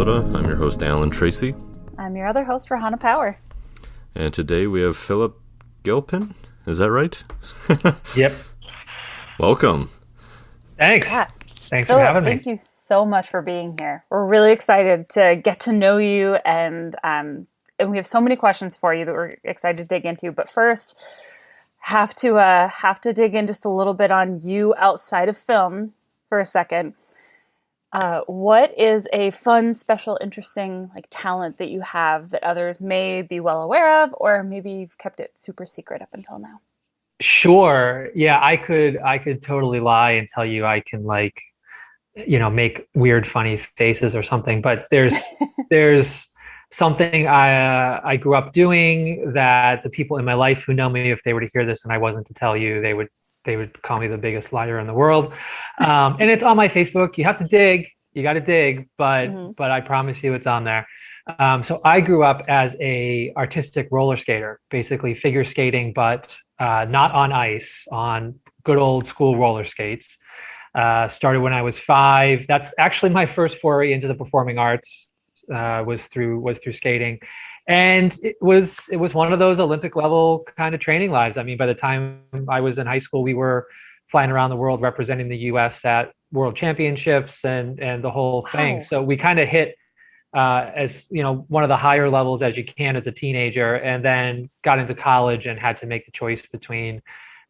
Minnesota. I'm your host, Alan Tracy. I'm your other host, Rahana Power. And today we have Philip Gilpin. Is that right? Yep. Welcome. Thanks. Yeah. Thanks Philip, for having me. thank you so much for being here. We're really excited to get to know you, and we have so many questions for you that we're excited to dig into. But first, have to dig in just a little bit on you outside of film for a second. What is a fun, special, interesting talent that you have that others may be well aware of, or maybe you've kept it super secret up until now? Sure. Yeah, I could totally lie and tell you I can make weird, funny faces or something. But there's something I grew up doing that the people in my life who know me, if they were to hear this and I wasn't to tell you, they would call me the biggest liar in the world. And it's on my Facebook. You have to dig. You got to dig, but I promise you it's on there. So I grew up as a artistic roller skater, basically figure skating, but not on ice, on good old school roller skates. Started when I was 5. That's actually my first foray into the performing arts, was through skating. And it was one of those Olympic level kind of training lives. I mean, by the time I was in high school, we were flying around the world representing the U.S. at world championships and the whole thing. Wow. So we kind of hit as one of the higher levels as you can as a teenager, and then got into college and had to make the choice between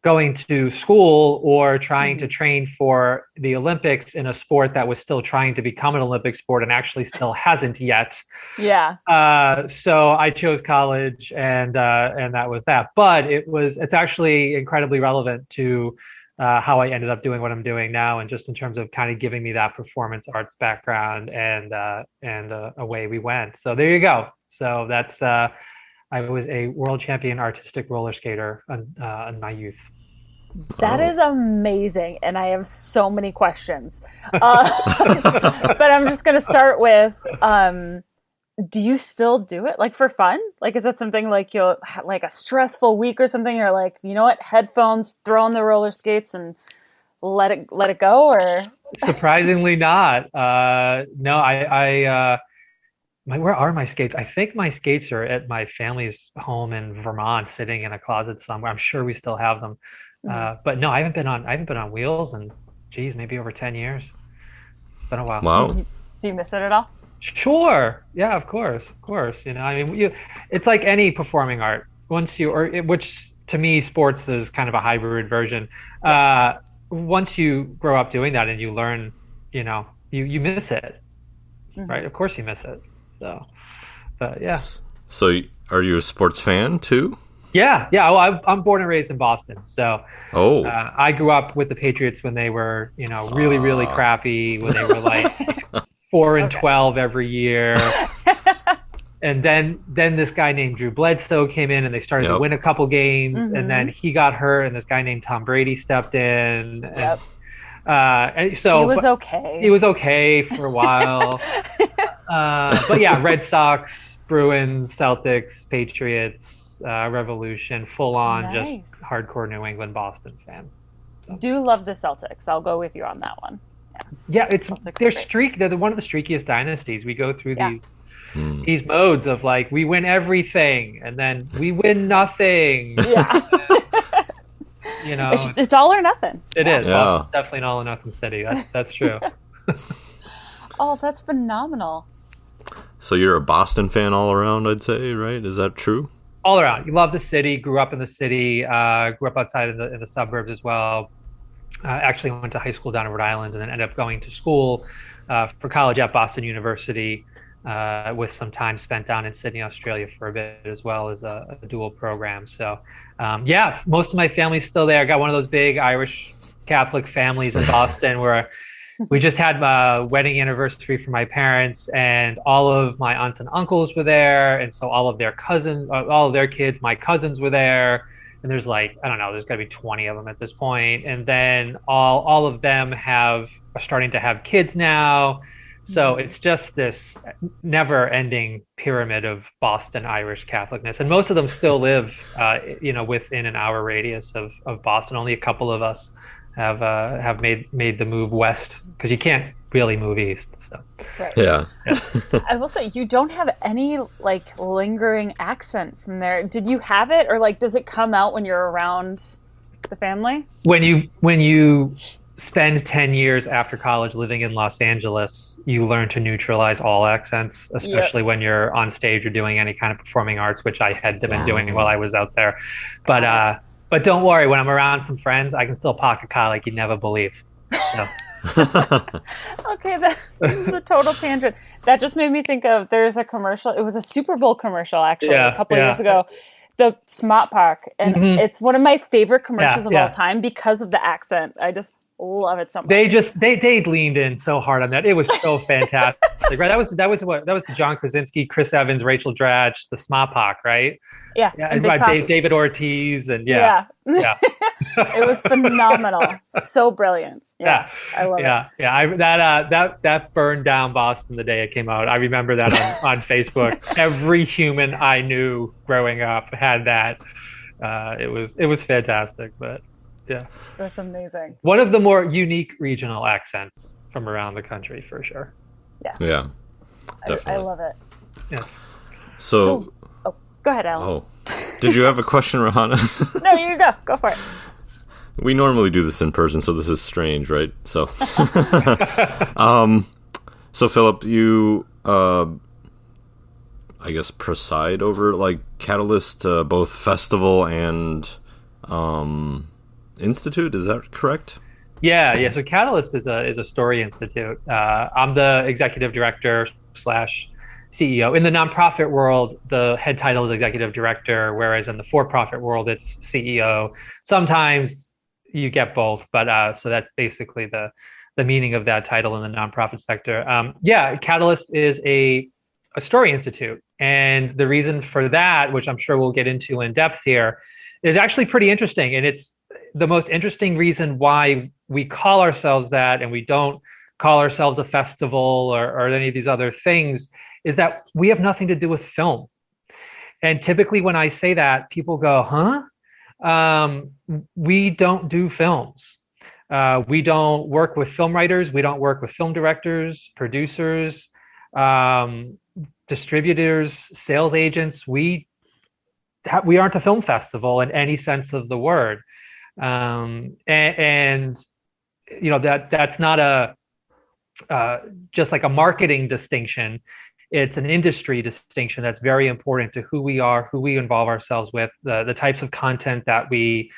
going to school or trying to train for the Olympics in a sport that was still trying to become an Olympic sport and actually still hasn't yet. Yeah. So I chose college, and that was that. But it's actually incredibly relevant to how I ended up doing what I'm doing now, and just in terms of kind of giving me that performance arts background, and away we went. So there you go. So that's I was a world champion artistic roller skater in my youth. That is amazing, and I have so many questions. But I'm just going to start with, do you still do it for fun? Is that something you'll a stressful week or something? You're like, you know what, headphones, throw on the roller skates and let it go? Or surprisingly not. No, where are my skates? I think my skates are at my family's home in Vermont, sitting in a closet somewhere. I'm sure we still have them. But no, I haven't been on wheels in, maybe over 10 years. It's been a while. Wow. Do you miss it at all? Sure. Yeah, of course. It's like any performing art. Which to me, sports is kind of a hybrid version. Once you grow up doing that and you learn, you miss it, right? Of course you miss it. So, but yeah. So are you a sports fan too? Yeah. Well, I'm born and raised in Boston. So I grew up with the Patriots when they were, really, really crappy, when they were 4-12 every year. And then this guy named Drew Bledsoe came in, and they started to win a couple games. And then he got hurt, and this guy named Tom Brady stepped in. Yep. And so he was okay. He was okay for a while. But yeah, Red Sox, Bruins, Celtics, Patriots, Revolution, full on, just hardcore New England Boston fan. So. Do love the Celtics. I'll go with you on that one. Yeah, they're one of the streakiest dynasties. We go through these modes of we win everything and then we win nothing. Yeah. It's all or nothing. It is. Yeah. It's definitely an all or nothing city. That's true. Oh, that's phenomenal. So you're a Boston fan all around, I'd say, right? Is that true? All around. You love the city, grew up in the city, grew up outside in the suburbs as well. Actually went to high school down in Rhode Island, and then ended up going to school for college at Boston University, with some time spent down in Sydney, Australia for a bit, as well as a dual program. So most of my family's still there. I got one of those big Irish Catholic families in Boston where we just had a wedding anniversary for my parents, and all of my aunts and uncles were there, and so all of their cousins, all of their kids, my cousins were there. And there's I don't know, there's got to be 20 of them at this point. And then all of them are starting to have kids now. So it's just this never-ending pyramid of Boston Irish Catholicness. And most of them still live, within an hour radius of Boston. Only a couple of us have made the move west, because you can't really movies. So Right. Yeah. I will say you don't have any like lingering accent from there. Did you have it, or like does it come out when you're around the family? when you spend 10 years after college living in Los Angeles, you learn to neutralize all accents, especially when you're on stage or doing any kind of performing arts, which I had been doing while I was out there. But don't worry, when I'm around some friends, I can still pocket a like you'd never believe. So. Okay, this is a total tangent. That just made me think of, there's a commercial. It was a Super Bowl commercial actually a couple of years ago. The Smart Park, and it's one of my favorite commercials of all time because of the accent. I just love it so much. They leaned in so hard on that. It was so fantastic. Right? That was John Krasinski, Chris Evans, Rachel Dratch, the Smart Park, right? Yeah. David Ortiz and yeah. It was phenomenal. So brilliant. Yeah. I love it. Yeah. That burned down Boston the day it came out. I remember that on Facebook. Every human I knew growing up had that. It was fantastic, but yeah. That's amazing. One of the more unique regional accents from around the country for sure. Yeah. Yeah. Definitely. I love it. Yeah. So go ahead, Alan. Oh, did you have a question, Rahana? No, you go. Go for it. We normally do this in person, so this is strange, right? So, so Philip, you, I guess, preside over like Catalyst, both festival and institute. Is that correct? Yeah. So Catalyst is a story institute. I'm the executive director / CEO. In the nonprofit world, the head title is executive director, whereas in the for-profit world, it's CEO. Sometimes you get both, but so that's basically the meaning of that title in the nonprofit sector. Catalyst is a story institute, and the reason for that, which I'm sure we'll get into in depth here, is actually pretty interesting, and it's the most interesting reason why we call ourselves that, and we don't call ourselves a festival or any of these other things, is that we have nothing to do with film. And typically when I say that, people go, huh? We don't do films. We don't work with film writers. We don't work with film directors, producers, distributors, sales agents. We aren't a film festival in any sense of the word. And you know, that's not a just like a marketing distinction. It's an industry distinction that's very important to who we are, who we involve ourselves with, the types of content that we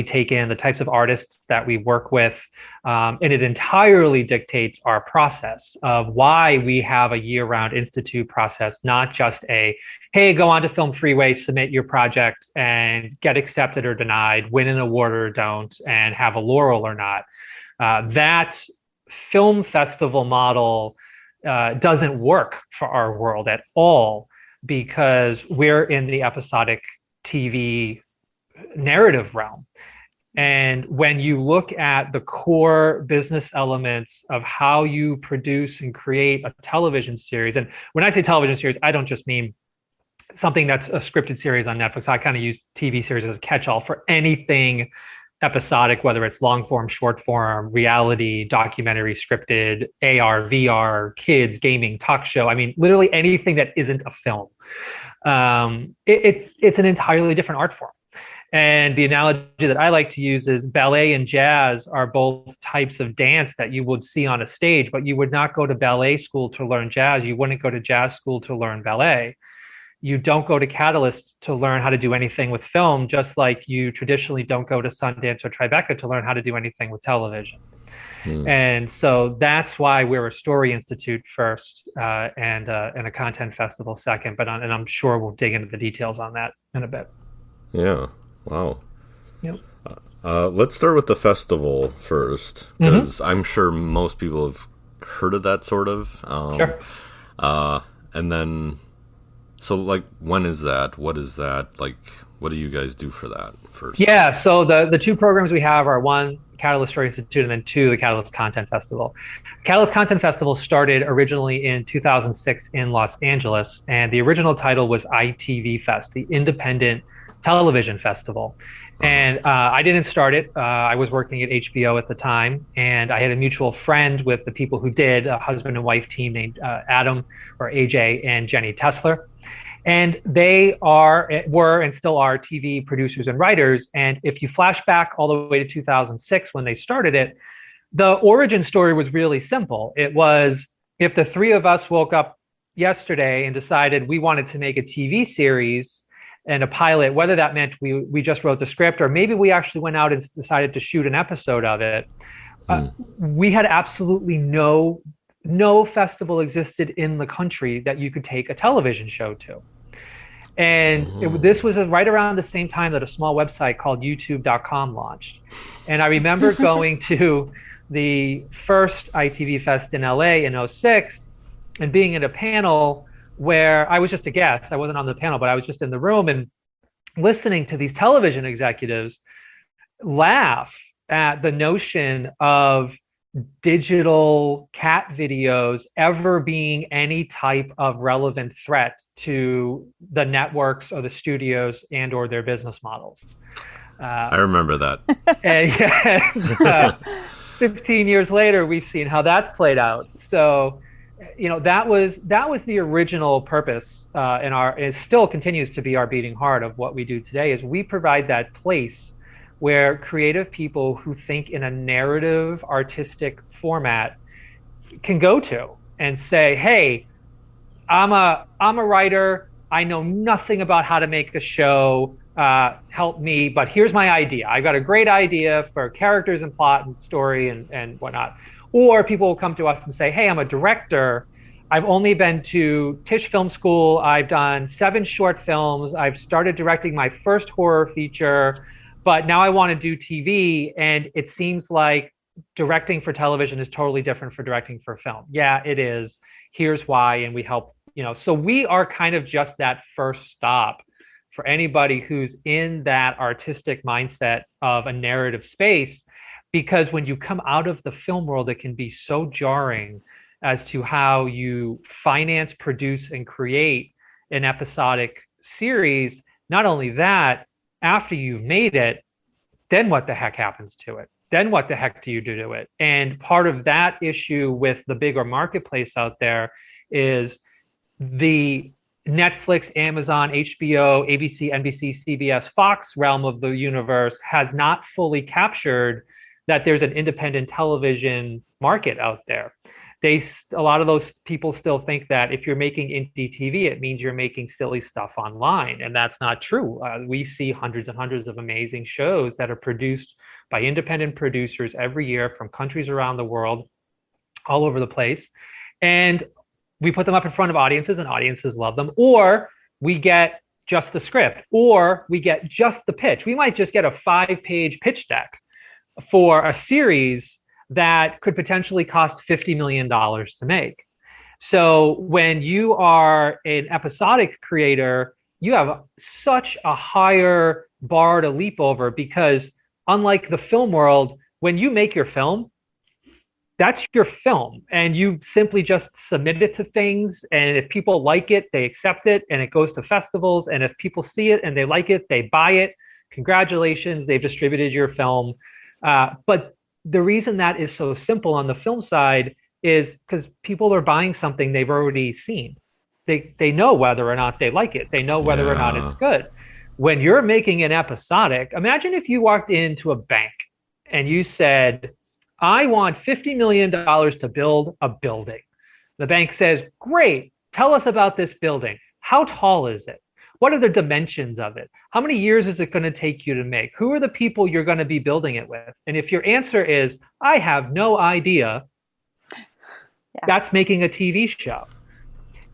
take in, the types of artists that we work with, and it entirely dictates our process of why we have a year-round institute process, not just a, hey, go on to Film Freeway, submit your project and get accepted or denied, win an award or don't, and have a laurel or not. That film festival model doesn't work for our world at all, because we're in the episodic TV narrative realm. And when you look at the core business elements of how you produce and create a television series, and when I say television series, I don't just mean something that's a scripted series on Netflix. I kind of use TV series as a catch-all for anything episodic, whether it's long form, short form, reality, documentary, scripted, AR, VR, kids, gaming, talk show. I mean, literally anything that isn't a film. It's an entirely different art form. And the analogy that I like to use is ballet and jazz are both types of dance that you would see on a stage, but you would not go to ballet school to learn jazz. You wouldn't go to jazz school to learn ballet. You don't go to Catalyst to learn how to do anything with film, just like you traditionally don't go to Sundance or Tribeca to learn how to do anything with television. And so that's why we're a story institute first, and a content festival second. And I'm sure we'll dig into the details on that in a bit. Yeah. Wow. Yep. Let's start with the festival first, because I'm sure most people have heard of that sort of. Sure. And then, so like, when is that? What is that? Like, what do you guys do for that first? Yeah. So the two programs we have are, one, Catalyst Story Institute, and then two, the Catalyst Content Festival. Catalyst Content Festival started originally in 2006 in Los Angeles, and the original title was ITV Fest, the Independent Television Festival. And I didn't start it. I was working at HBO at the time, and I had a mutual friend with the people who did, a husband and wife team named Adam, or AJ, and Jenny Tessler. And they were and still are TV producers and writers. And if you flash back all the way to 2006 when they started it, the origin story was really simple. It was, if the three of us woke up yesterday and decided we wanted to make a TV series and a pilot, whether that meant we just wrote the script or maybe we actually went out and decided to shoot an episode of it, we had absolutely no festival existed in the country that you could take a television show to. And this was right around the same time that a small website called youtube.com launched. And I remember going to the first ITV Fest in LA in 2006 and being in a panel where I was just a guest. I wasn't on the panel, but I was just in the room and listening to these television executives laugh at the notion of digital cat videos ever being any type of relevant threat to the networks or the studios and or their business models. I remember that. And 15 years later, we've seen how that's played out. So, that was the original purpose, it still continues to be our beating heart of what we do today, is we provide that place where creative people who think in a narrative, artistic format can go to and say, hey, I'm a writer. I know nothing about how to make a show. Help me, but here's my idea. I got a great idea for characters and plot and story and whatnot. Or people will come to us and say, hey, I'm a director. I've only been to Tisch Film School. I've done 7 short films. I've started directing my first horror feature, but now I want to do TV. And it seems like directing for television is totally different for directing for film. Yeah, it is. Here's why. And we help, so we are kind of just that first stop for anybody who's in that artistic mindset of a narrative space. Because when you come out of the film world, it can be so jarring as to how you finance, produce, and create an episodic series. Not only that, after you've made it, then what the heck happens to it? Then what the heck do you do to it? And part of that issue with the bigger marketplace out there is the Netflix, Amazon, HBO, ABC, NBC, CBS, Fox realm of the universe has not fully captured that there's an independent television market out there. A lot of those people still think that if you're making indie TV, it means you're making silly stuff online, and that's not true. We see hundreds and hundreds of amazing shows that are produced by independent producers every year from countries around the world, all over the place, and we put them up in front of audiences, and audiences love them. Or we get just the script, or we get just the pitch. We might just get a 5-page pitch deck for a series that could potentially cost $50 million to make. So when you are an episodic creator, you have such a higher bar to leap over, because unlike the film world, when you make your film, that's your film, and you simply just submit it to things, and if people like it, they accept it, and it goes to festivals, and if people see it and they like it, they buy it. Congratulations, they've distributed your film. But the reason that is so simple on the film side is because people are buying something they've already seen. They know whether or not they like it. They know whether or not it's good. When you're making an episodic, imagine if you walked into a bank and you said, I want $50 million to build a building. The bank says, great, tell us about this building. How tall is it? What are the dimensions of it? How many years is it going to take you to make? Who are the people you're going to be building it with? And if your answer is, I have no idea, that's making a TV show.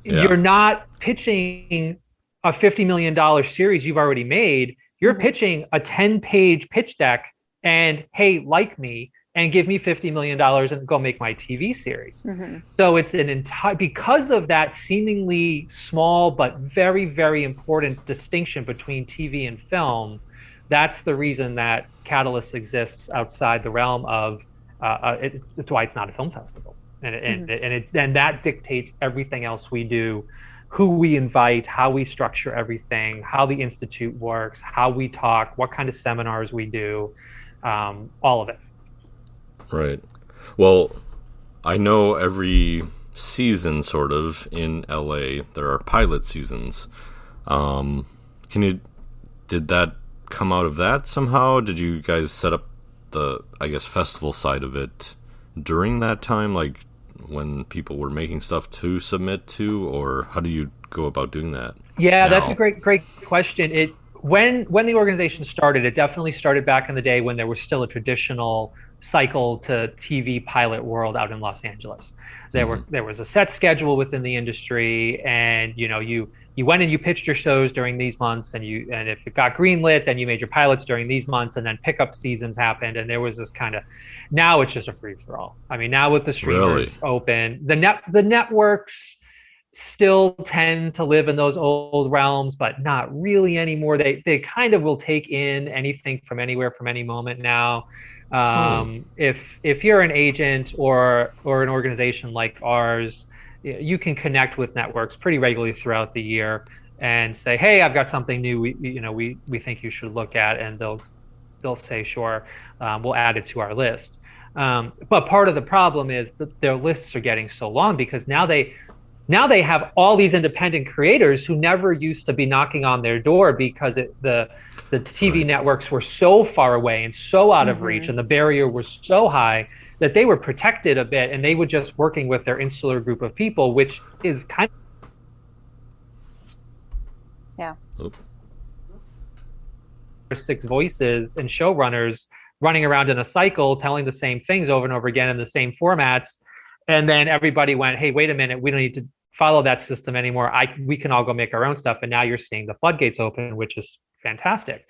Yeah. You're not pitching a $50 million series you've already made. You're pitching a 10-page pitch deck and, hey, like me, and give me $50 million and go make my TV series. So it's an entire, because of that seemingly small but very, very important distinction between TV and film, that's the reason that Catalyst exists outside the realm of, it's why it's not a film festival. And that dictates everything else we do who we invite, how we structure everything, how the Institute works, how we talk, what kind of seminars we do, all of it. Right. Well, I know every season, sort of, in LA, there are pilot seasons. Did that come out of that somehow? Did you guys set up the, I guess, festival side of it during that time, like when people were making stuff to submit to, or how do you go about doing that? Yeah, now? that's a great question. When the organization started, it definitely started back in the day when there was still a traditional cycle to TV pilot world out in Los Angeles. There was a set schedule within the industry, and you went and you pitched your shows during these months, and if it got greenlit, then you made your pilots during these months, and then pickup seasons happened, and there was this kind of, now it's just a free for all. I mean, now with the streamers open, the networks still tend to live in those old realms, but not really anymore. They kind of will take in anything from anywhere, from any moment now. If you're an agent or an organization like ours, you can connect with networks pretty regularly throughout the year and say, hey, I've got something new we think you should look at, and they'll say, sure, we'll add it to our list. But part of the problem is that their lists are getting so long because now they have all these independent creators who never used to be knocking on their door because the TV networks were so far away and so out of reach, and the barrier was so high that they were protected a bit, and they were just working with their insular group of people, which is kind of 6 voices and showrunners running around in a cycle telling the same things over and over again in the same formats. And then everybody went, hey, wait a minute, we don't need to follow that system anymore. We can all go make our own stuff. And now you're seeing the floodgates open, which is fantastic.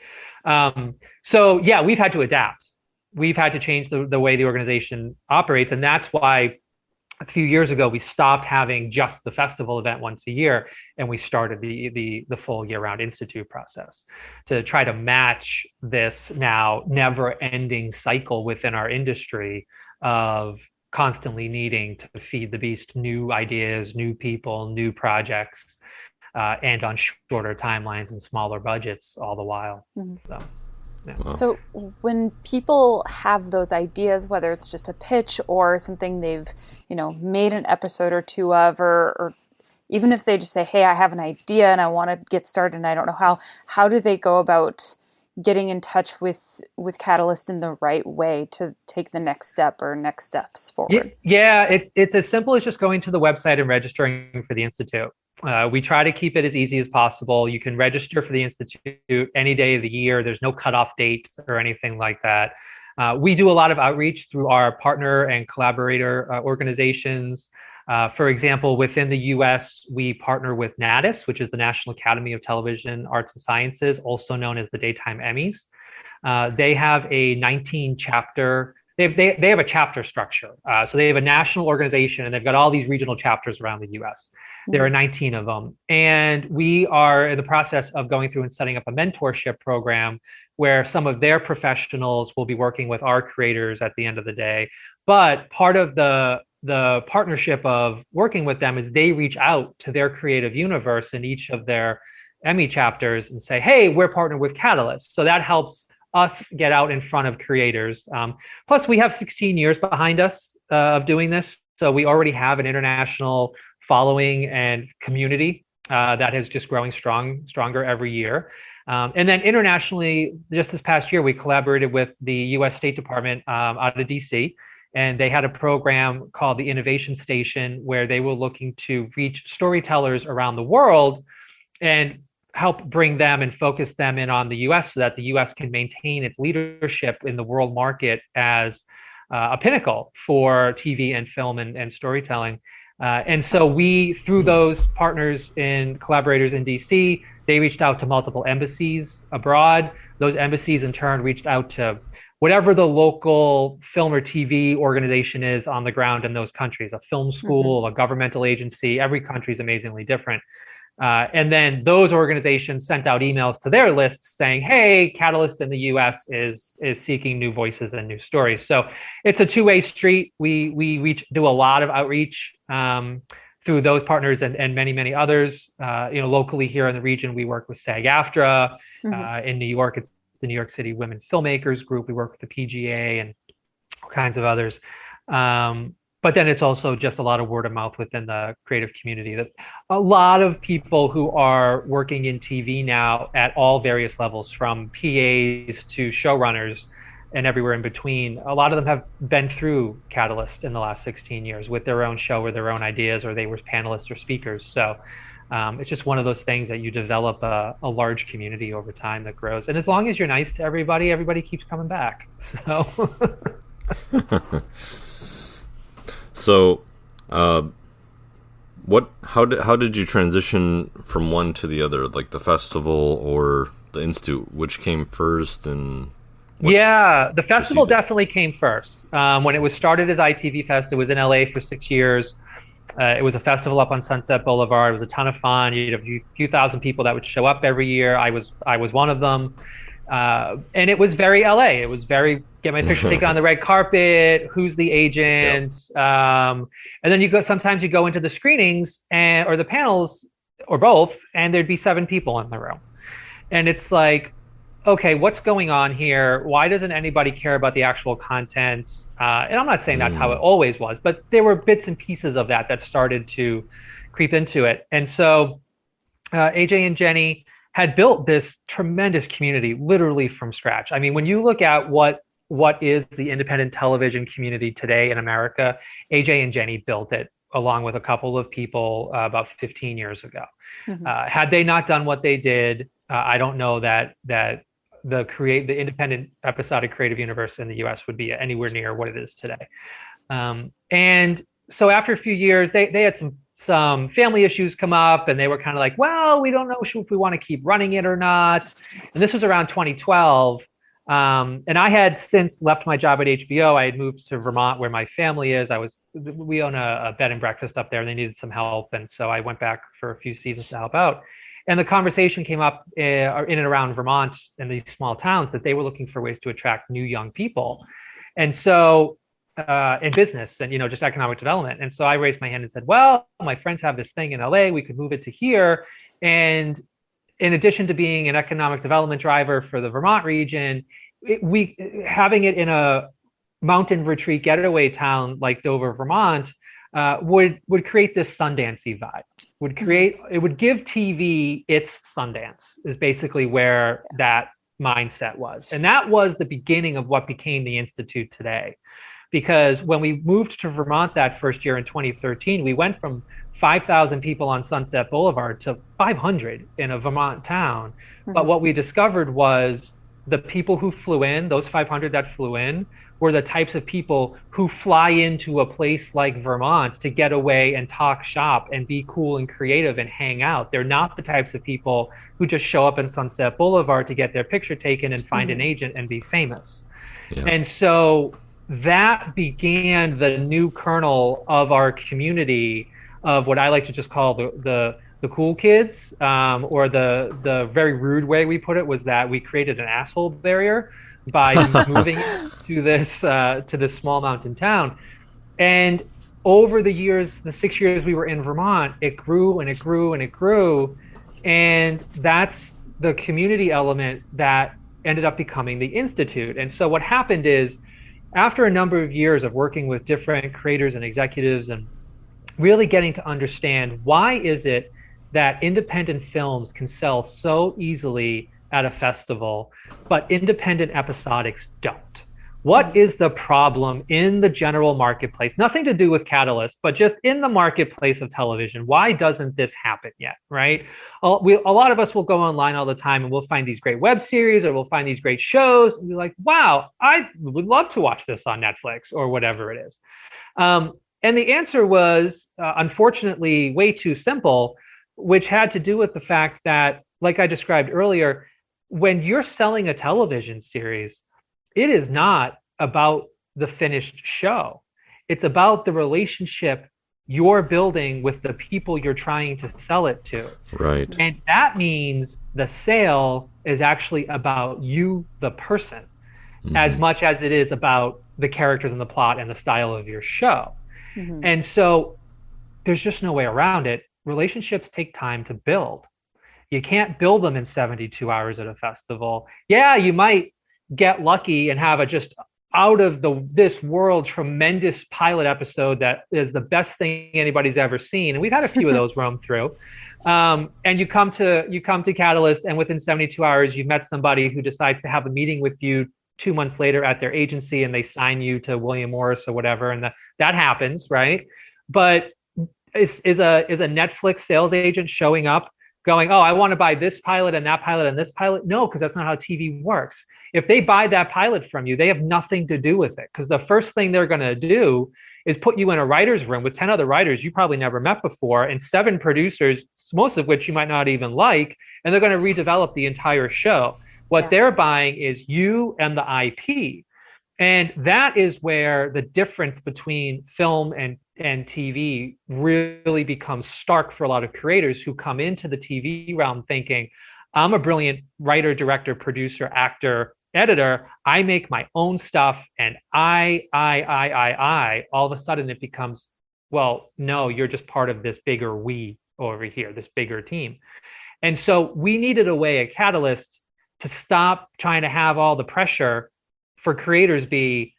So yeah, we've had to adapt. We've had to change the way the organization operates. And that's why a few years ago, we stopped having just the festival event once a year, and we started the full year-round Institute process to try to match this now never-ending cycle within our industry of constantly needing to feed the beast new ideas, new people, new projects, and on shorter timelines and smaller budgets all the while. So, yeah. So when people have those ideas, whether it's just a pitch or something they've, made an episode or two of, or even if they just say, hey, I have an idea and I want to get started and I don't know how do they go about getting in touch with Catalyst in the right way to take the next step or next steps forward? Yeah, it's as simple as just going to the website and registering for the Institute. We try to keep it as easy as possible. You can register for the Institute any day of the year. There's no cutoff date or anything like that. We do a lot of outreach through our partner and collaborator organizations. For example, within the US, we partner with NATIS, which is the National Academy of Television Arts and Sciences, also known as the Daytime Emmys. They have a 19-chapter, they have a chapter structure. So they have a national organization, and they've got all these regional chapters around the US. There are 19 of them. And we are in the process of going through and setting up a mentorship program where some of their professionals will be working with our creators at the end of the day. But part of the partnership of working with them is they reach out to their creative universe in each of their Emmy chapters and say, hey, we're partnered with Catalyst. So that helps us get out in front of creators. Plus, we have 16 years behind us of doing this. So we already have an international following and community that is just growing stronger every year. And then internationally, just this past year, we collaborated with the US State Department out of DC. And they had a program called the Innovation Station, where they were looking to reach storytellers around the world and help bring them and focus them in on the US so that the US can maintain its leadership in the world market as a pinnacle for TV and film and storytelling. And so we, through those partners and collaborators in DC, they reached out to multiple embassies abroad. Those embassies in turn reached out to whatever the local film or TV organization is on the ground in those countries, a film school, a governmental agency. Every country is amazingly different. And then those organizations sent out emails to their lists saying, hey, Catalyst in the US is seeking new voices and new stories. So it's a two-way street. We do a lot of outreach through those partners and many, many others, locally here in the region, we work with SAG-AFTRA. In New York, it's the New York City Women Filmmakers Group. We work with the PGA and all kinds of others. But then it's also just a lot of word of mouth within the creative community. That a lot of people who are working in TV now at all various levels, from PAs to showrunners and everywhere in between, a lot of them have been through Catalyst in the last 16 years with their own show or their own ideas, or they were panelists or speakers. So it's just one of those things that you develop a large community over time that grows. And as long as you're nice to everybody, everybody keeps coming back. So... So, how did you transition from one to the other, like the festival or the institute? Which came first? And the festival definitely came first. When it was started as ITV Fest, it was in LA for 6 years. It was a festival up on Sunset Boulevard. It was a ton of fun. You had a few thousand people that would show up every year. I was one of them. And it was very LA. It was very get my picture taken on the red carpet. Who's the agent? Yep. And then sometimes you go into the screenings or the panels or both, and there'd be 7 people in the room. And it's like, okay, what's going on here? Why doesn't anybody care about the actual content? And I'm not saying that's how it always was, but there were bits and pieces of that started to creep into it. And so AJ and Jenny had built this tremendous community literally from scratch. I mean, when you look at what is the independent television community today in America, AJ and Jenny built it along with a couple of people about 15 years ago. Had they not done what they did, I don't know that the independent episodic creative universe in the US would be anywhere near what it is today. And so after a few years, they had some family issues come up, and they were kind of like, well, we don't know if we want to keep running it or not. And this was around 2012. And I had since left my job at HBO. I had moved to Vermont, where my family is. We own a bed and breakfast up there, and they needed some help. And so I went back for a few seasons to help out. And the conversation came up in and around Vermont and these small towns that they were looking for ways to attract new young people. And so in business and, just economic development. And so I raised my hand and said, well, my friends have this thing in LA, we could move it to here. And in addition to being an economic development driver for the Vermont region, having it in a mountain retreat getaway town like Dover, Vermont, would create this Sundancey vibe. It would give TV its Sundance, is basically where that mindset was. And that was the beginning of what became the Institute today. Because when we moved to Vermont that first year in 2013, we went from 5,000 people on Sunset Boulevard to 500 in a Vermont town. But what we discovered was the people who flew in, those 500 that flew in, were the types of people who fly into a place like Vermont to get away and talk shop and be cool and creative and hang out. They're not the types of people who just show up in Sunset Boulevard to get their picture taken and find an agent and be famous. Yeah. And so that began the new kernel of our community of what I like to just call the cool kids, or the very rude way we put it was that we created an asshole barrier by moving to this small mountain town. And over the years, the 6 years we were in Vermont, it grew and it grew and it grew. And that's the community element that ended up becoming the Institute. And so what happened is, after a number of years of working with different creators and executives and really getting to understand why is it that independent films can sell so easily at a festival, but independent episodics don't. What is the problem in the general marketplace? Nothing to do with Catalyst, but just in the marketplace of television. Why doesn't this happen yet, right? A lot of us will go online all the time and we'll find these great web series or we'll find these great shows and be like, wow, I would love to watch this on Netflix or whatever it is. And the answer was, unfortunately, way too simple, which had to do with the fact that, like I described earlier, when you're selling a television series, it is not about the finished show. It's about the relationship you're building with the people you're trying to sell it to. Right. And that means the sale is actually about you, the person, as much as it is about the characters and the plot and the style of your show. And so there's just no way around it. Relationships take time to build. You can't build them in 72 hours at a festival. Yeah, you might get lucky and have a just out of this world tremendous pilot episode that is the best thing anybody's ever seen. And we've had a few of those roam through. And you come to Catalyst, and within 72 hours, you've met somebody who decides to have a meeting with you 2 months later at their agency, and they sign you to William Morris or whatever. And that happens, right? But is a Netflix sales agent showing up going, oh, I want to buy this pilot and that pilot and this pilot? No, because that's not how TV works. If they buy that pilot from you, they have nothing to do with it, because the first thing they're going to do is put you in a writer's room with 10 other writers you probably never met before and 7 producers, most of which you might not even like, and they're going to redevelop the entire show. What they're buying is you and the IP. And that is where the difference between film and TV really becomes stark for a lot of creators who come into the TV realm thinking, I'm a brilliant writer, director, producer, actor, editor. I make my own stuff, and I. All of a sudden it becomes, well, no, you're just part of this bigger we over here, this bigger team. And so we needed a way at Catalyst to stop trying to have all the pressure for creators be,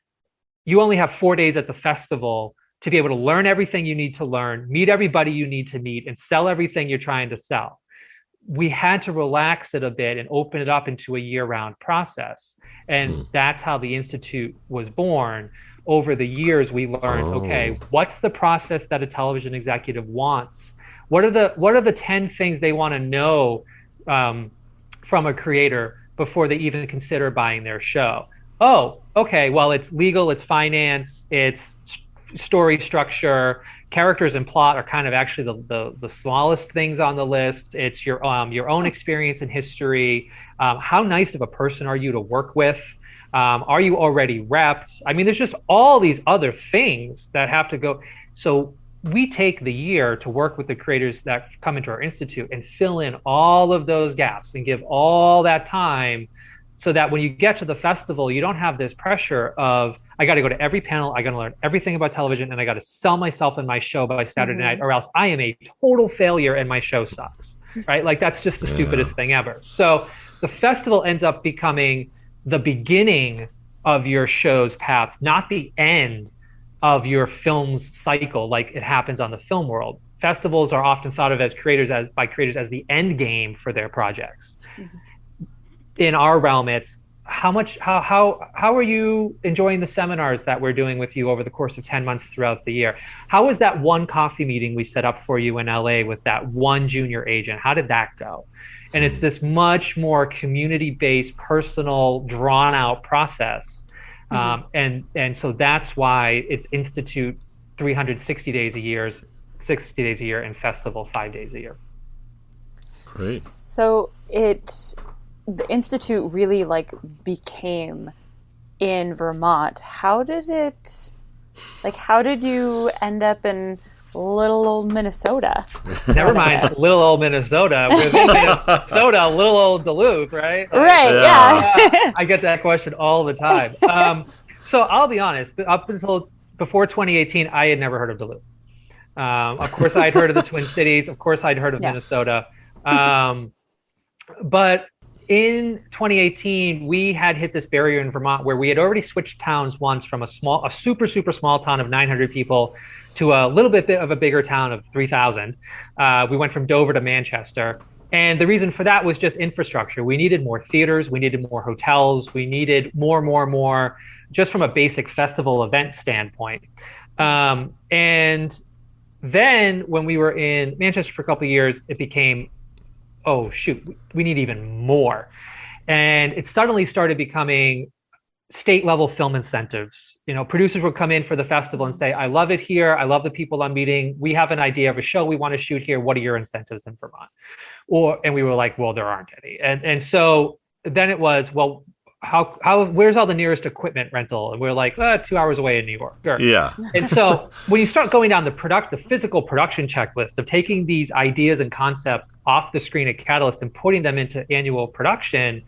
you only have 4 days at the festival to be able to learn everything you need to learn, meet everybody you need to meet, and sell everything you're trying to sell. We had to relax it a bit and open it up into a year-round process. And that's how the Institute was born. Over the years, we learned, okay, what's the process that a television executive wants? What are the 10 things they want to know from a creator before they even consider buying their show? Oh, okay, well, it's legal, it's finance, it's story structure, characters and plot are kind of actually the smallest things on the list. It's your own experience and history. How nice of a person are you to work with? Are you already repped? I mean, there's just all these other things that have to go. So we take the year to work with the creators that come into our institute and fill in all of those gaps and give all that time, so that when you get to the festival, you don't have this pressure of, I got to go to every panel, I got to learn everything about television, and I got to sell myself and my show by Saturday night, or else I am a total failure and my show sucks, right? Like, that's just the stupidest thing ever. So the festival ends up becoming the beginning of your show's path, not the end of your film's cycle like it happens on the film world. Festivals are often thought of by creators as the end game for their projects. In our realm, it's how are you enjoying the seminars that we're doing with you over the course of 10 months throughout the year? How was that one coffee meeting we set up for you in LA with that one junior agent? How did that go? And it's this much more community-based, personal, drawn-out process. And so that's why it's Institute 360 days a year, 60 days a year, and Festival 5 days a year. Great. So the Institute really became in Vermont. How did you end up in little old Minnesota? Never mind, little old Minnesota. We're in Minnesota, little old Duluth, right? Right, yeah. I get that question all the time. So I'll be honest, up until before 2018, I had never heard of Duluth. Of course, I'd heard of the Twin Cities. Of course, I'd heard of Minnesota. But in 2018, we had hit this barrier in Vermont where we had already switched towns once from a super, super small town of 900 people to a little bit of a bigger town of 3,000. We went from Dover to Manchester. And the reason for that was just infrastructure. We needed more theaters. We needed more hotels. We needed more, just from a basic festival event standpoint. And then when we were in Manchester for a couple of years, it became, oh, shoot, we need even more. And it suddenly started becoming state level film incentives. Producers would come in for the festival and say, I love it here. I love the people I'm meeting. We have an idea of a show we want to shoot here. What are your incentives in Vermont? And we were like, well, there aren't any. And so then it was, well, where's all the nearest equipment rental? And we're like, 2 hours away in New York. Sure. Yeah. And so when you start going down the physical production checklist of taking these ideas and concepts off the screen at Catalyst and putting them into annual production,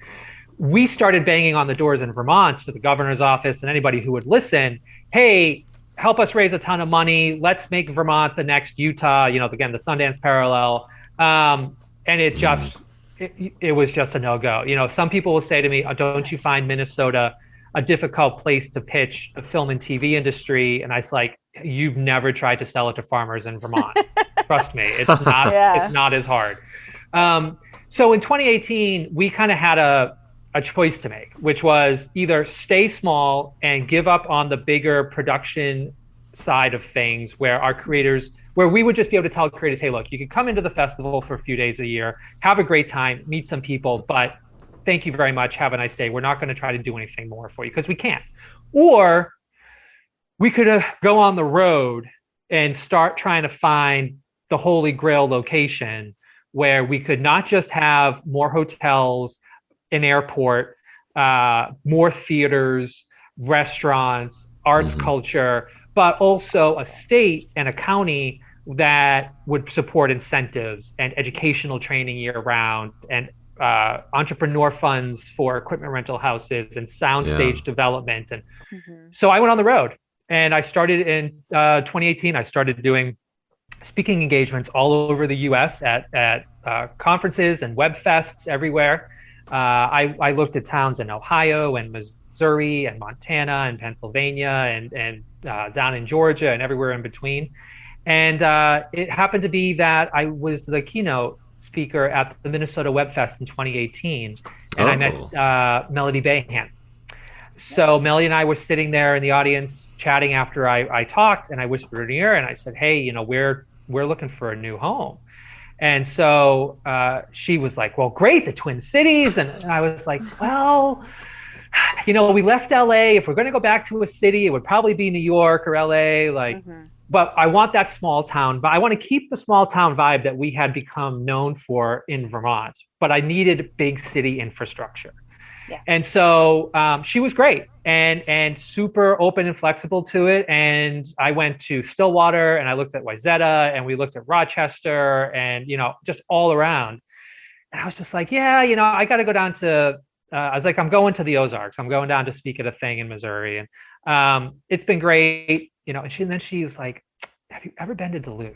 we started banging on the doors in Vermont to the governor's office and anybody who would listen. Hey, help us raise a ton of money. Let's make Vermont the next Utah, again, the Sundance parallel. And it was just a no-go. Some people will say to me, oh, don't you find Minnesota a difficult place to pitch the film and TV industry? And I was like, you've never tried to sell it to farmers in Vermont. Trust me, it's not, it's not as hard. So in 2018, we kind of had a choice to make, which was either stay small and give up on the bigger production side of things where we would just be able to tell creators, hey, look, you can come into the festival for a few days a year, have a great time, meet some people, but thank you very much, have a nice day. We're not going to try to do anything more for you because we can't. Or we could go on the road and start trying to find the holy grail location where we could not just have more hotels, an airport, more theaters, restaurants, arts, culture, but also a state and a county that would support incentives and educational training year round and entrepreneur funds for equipment rental houses and soundstage development. And so I went on the road, and I started in 2018. I started doing speaking engagements all over the U.S. at conferences and web fests everywhere. I looked at towns in Ohio and Missouri and Montana and Pennsylvania and down in Georgia and everywhere in between. And it happened to be that I was the keynote speaker at the Minnesota Web Fest in 2018, and I met Melody Bayhan. So Melody and I were sitting there in the audience chatting after I talked, and I whispered in her ear and I said, hey, we're looking for a new home. And so she was like, well, great, the Twin Cities. And I was like, well, we left LA. If we're going to go back to a city, it would probably be New York or LA. But I want that small town, but I want to keep the small town vibe that we had become known for in Vermont, but I needed big city infrastructure. Yeah. And so she was great and super open and flexible to it. And I went to Stillwater and I looked at Wayzata and we looked at Rochester and, just all around. And I was just like, yeah, I got to go down to, I was like, I'm going to the Ozarks. I'm going down to speak at a thing in Missouri. And it's been great, and then she was like, have you ever been to Duluth?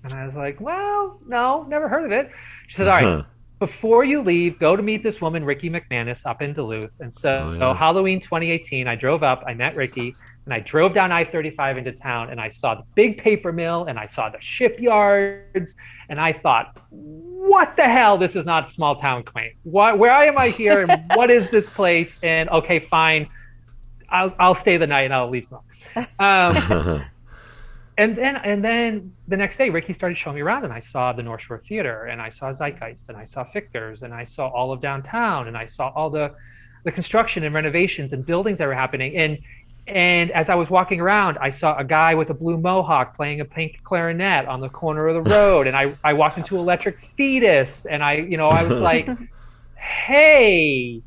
And I was like, well, no, never heard of it. She said, all right, before you leave, go to meet this woman, Ricky McManus, up in Duluth. And so Halloween 2018, I drove up, I met Ricky, and I drove down I-35 into town, and I saw the big paper mill, and I saw the shipyards, and I thought, what the hell? This is not small town quaint. Where am I here, and what is this place? And okay, fine, I'll stay the night, and I'll leave some. And then the next day, Ricky started showing me around, and I saw the North Shore Theater, and I saw Zeitgeist, and I saw Fichters, and I saw all of downtown, and I saw all the construction and renovations and buildings that were happening. And as I was walking around, I saw a guy with a blue mohawk playing a pink clarinet on the corner of the road, and I walked into Electric Fetus, and I was like, hey,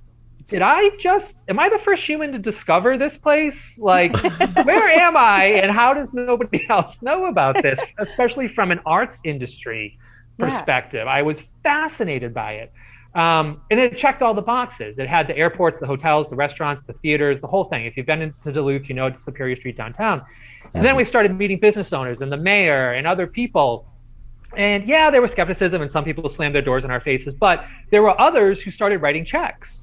am I the first human to discover this place? Like, where am I, and how does nobody else know about this, especially from an arts industry perspective? I was fascinated by it. And it checked all the boxes. It had the airports, the hotels, the restaurants, the theaters, the whole thing. If you've been into Duluth, it's Superior Street downtown. And then we started meeting business owners and the mayor and other people. And there was skepticism, and some people slammed their doors in our faces, but there were others who started writing checks.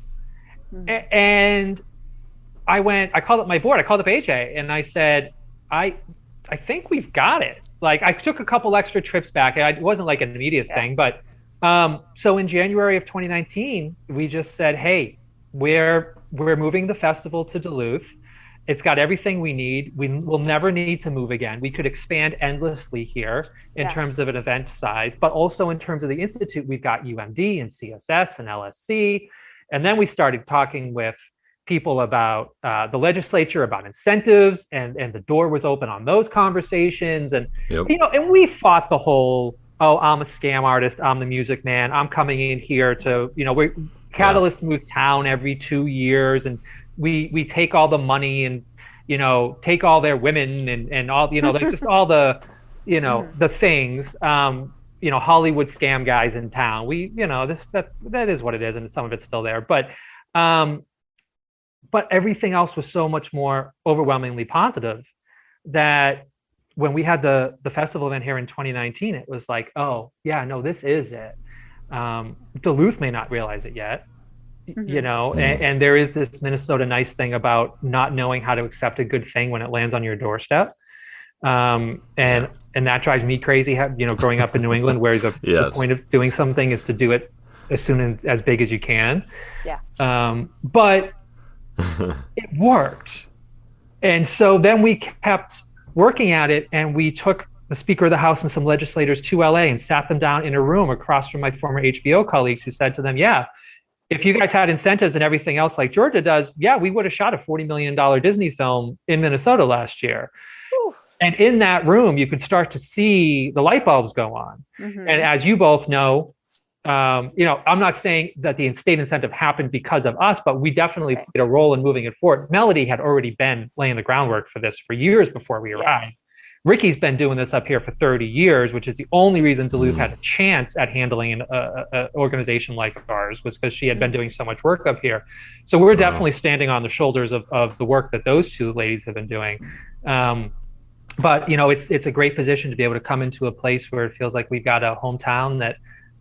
And I called up my board, I called up AJ, and I said, I think we've got it. Like, I took a couple extra trips back. It wasn't like an immediate thing, but so in January of 2019, we just said, hey, we're moving the festival to Duluth. It's got everything we need. We will never need to move again. We could expand endlessly here in terms of an event size, but also in terms of the Institute, we've got UMD and CSS and LSC. And then we started talking with people about the legislature, about incentives, and the door was open on those conversations. And, and we fought the whole, I'm a scam artist, I'm the music man, I'm coming in here to, Catalyst moves town every 2 years, and we take all the money and, take all their women and all, like just all the, the things. Hollywood scam guys in town. That is what it is, and some of it's still there. But everything else was so much more overwhelmingly positive that when we had the festival event here in 2019, it was like, oh yeah, no, this is it. Duluth may not realize it yet, you know, and there is this Minnesota nice thing about not knowing how to accept a good thing when it lands on your doorstep. And that drives me crazy, you know, growing up in New England, where the point of doing something is to do it as soon as big as you can. But it worked. And so then we kept working at it, and we took the Speaker of the House and some legislators to LA and sat them down in a room across from my former HBO colleagues, who said to them, yeah, if you guys had incentives and everything else like Georgia does, yeah, we would have shot a $40 million Disney film in Minnesota last year. Whew. And in that room, you could start to see the light bulbs go on. And as you both know, you know, I'm not saying that the state incentive happened because of us, but we definitely played a role in moving it forward. Melody had already been laying the groundwork for this for years before we arrived. Ricky's been doing this up here for 30 years, which is the only reason Duluth had a chance at handling an organization like ours, was because she had been doing so much work up here. So we're definitely standing on the shoulders of the work that those two ladies have been doing. But, you know, it's a great position to be able to come into a place where it feels like we've got a hometown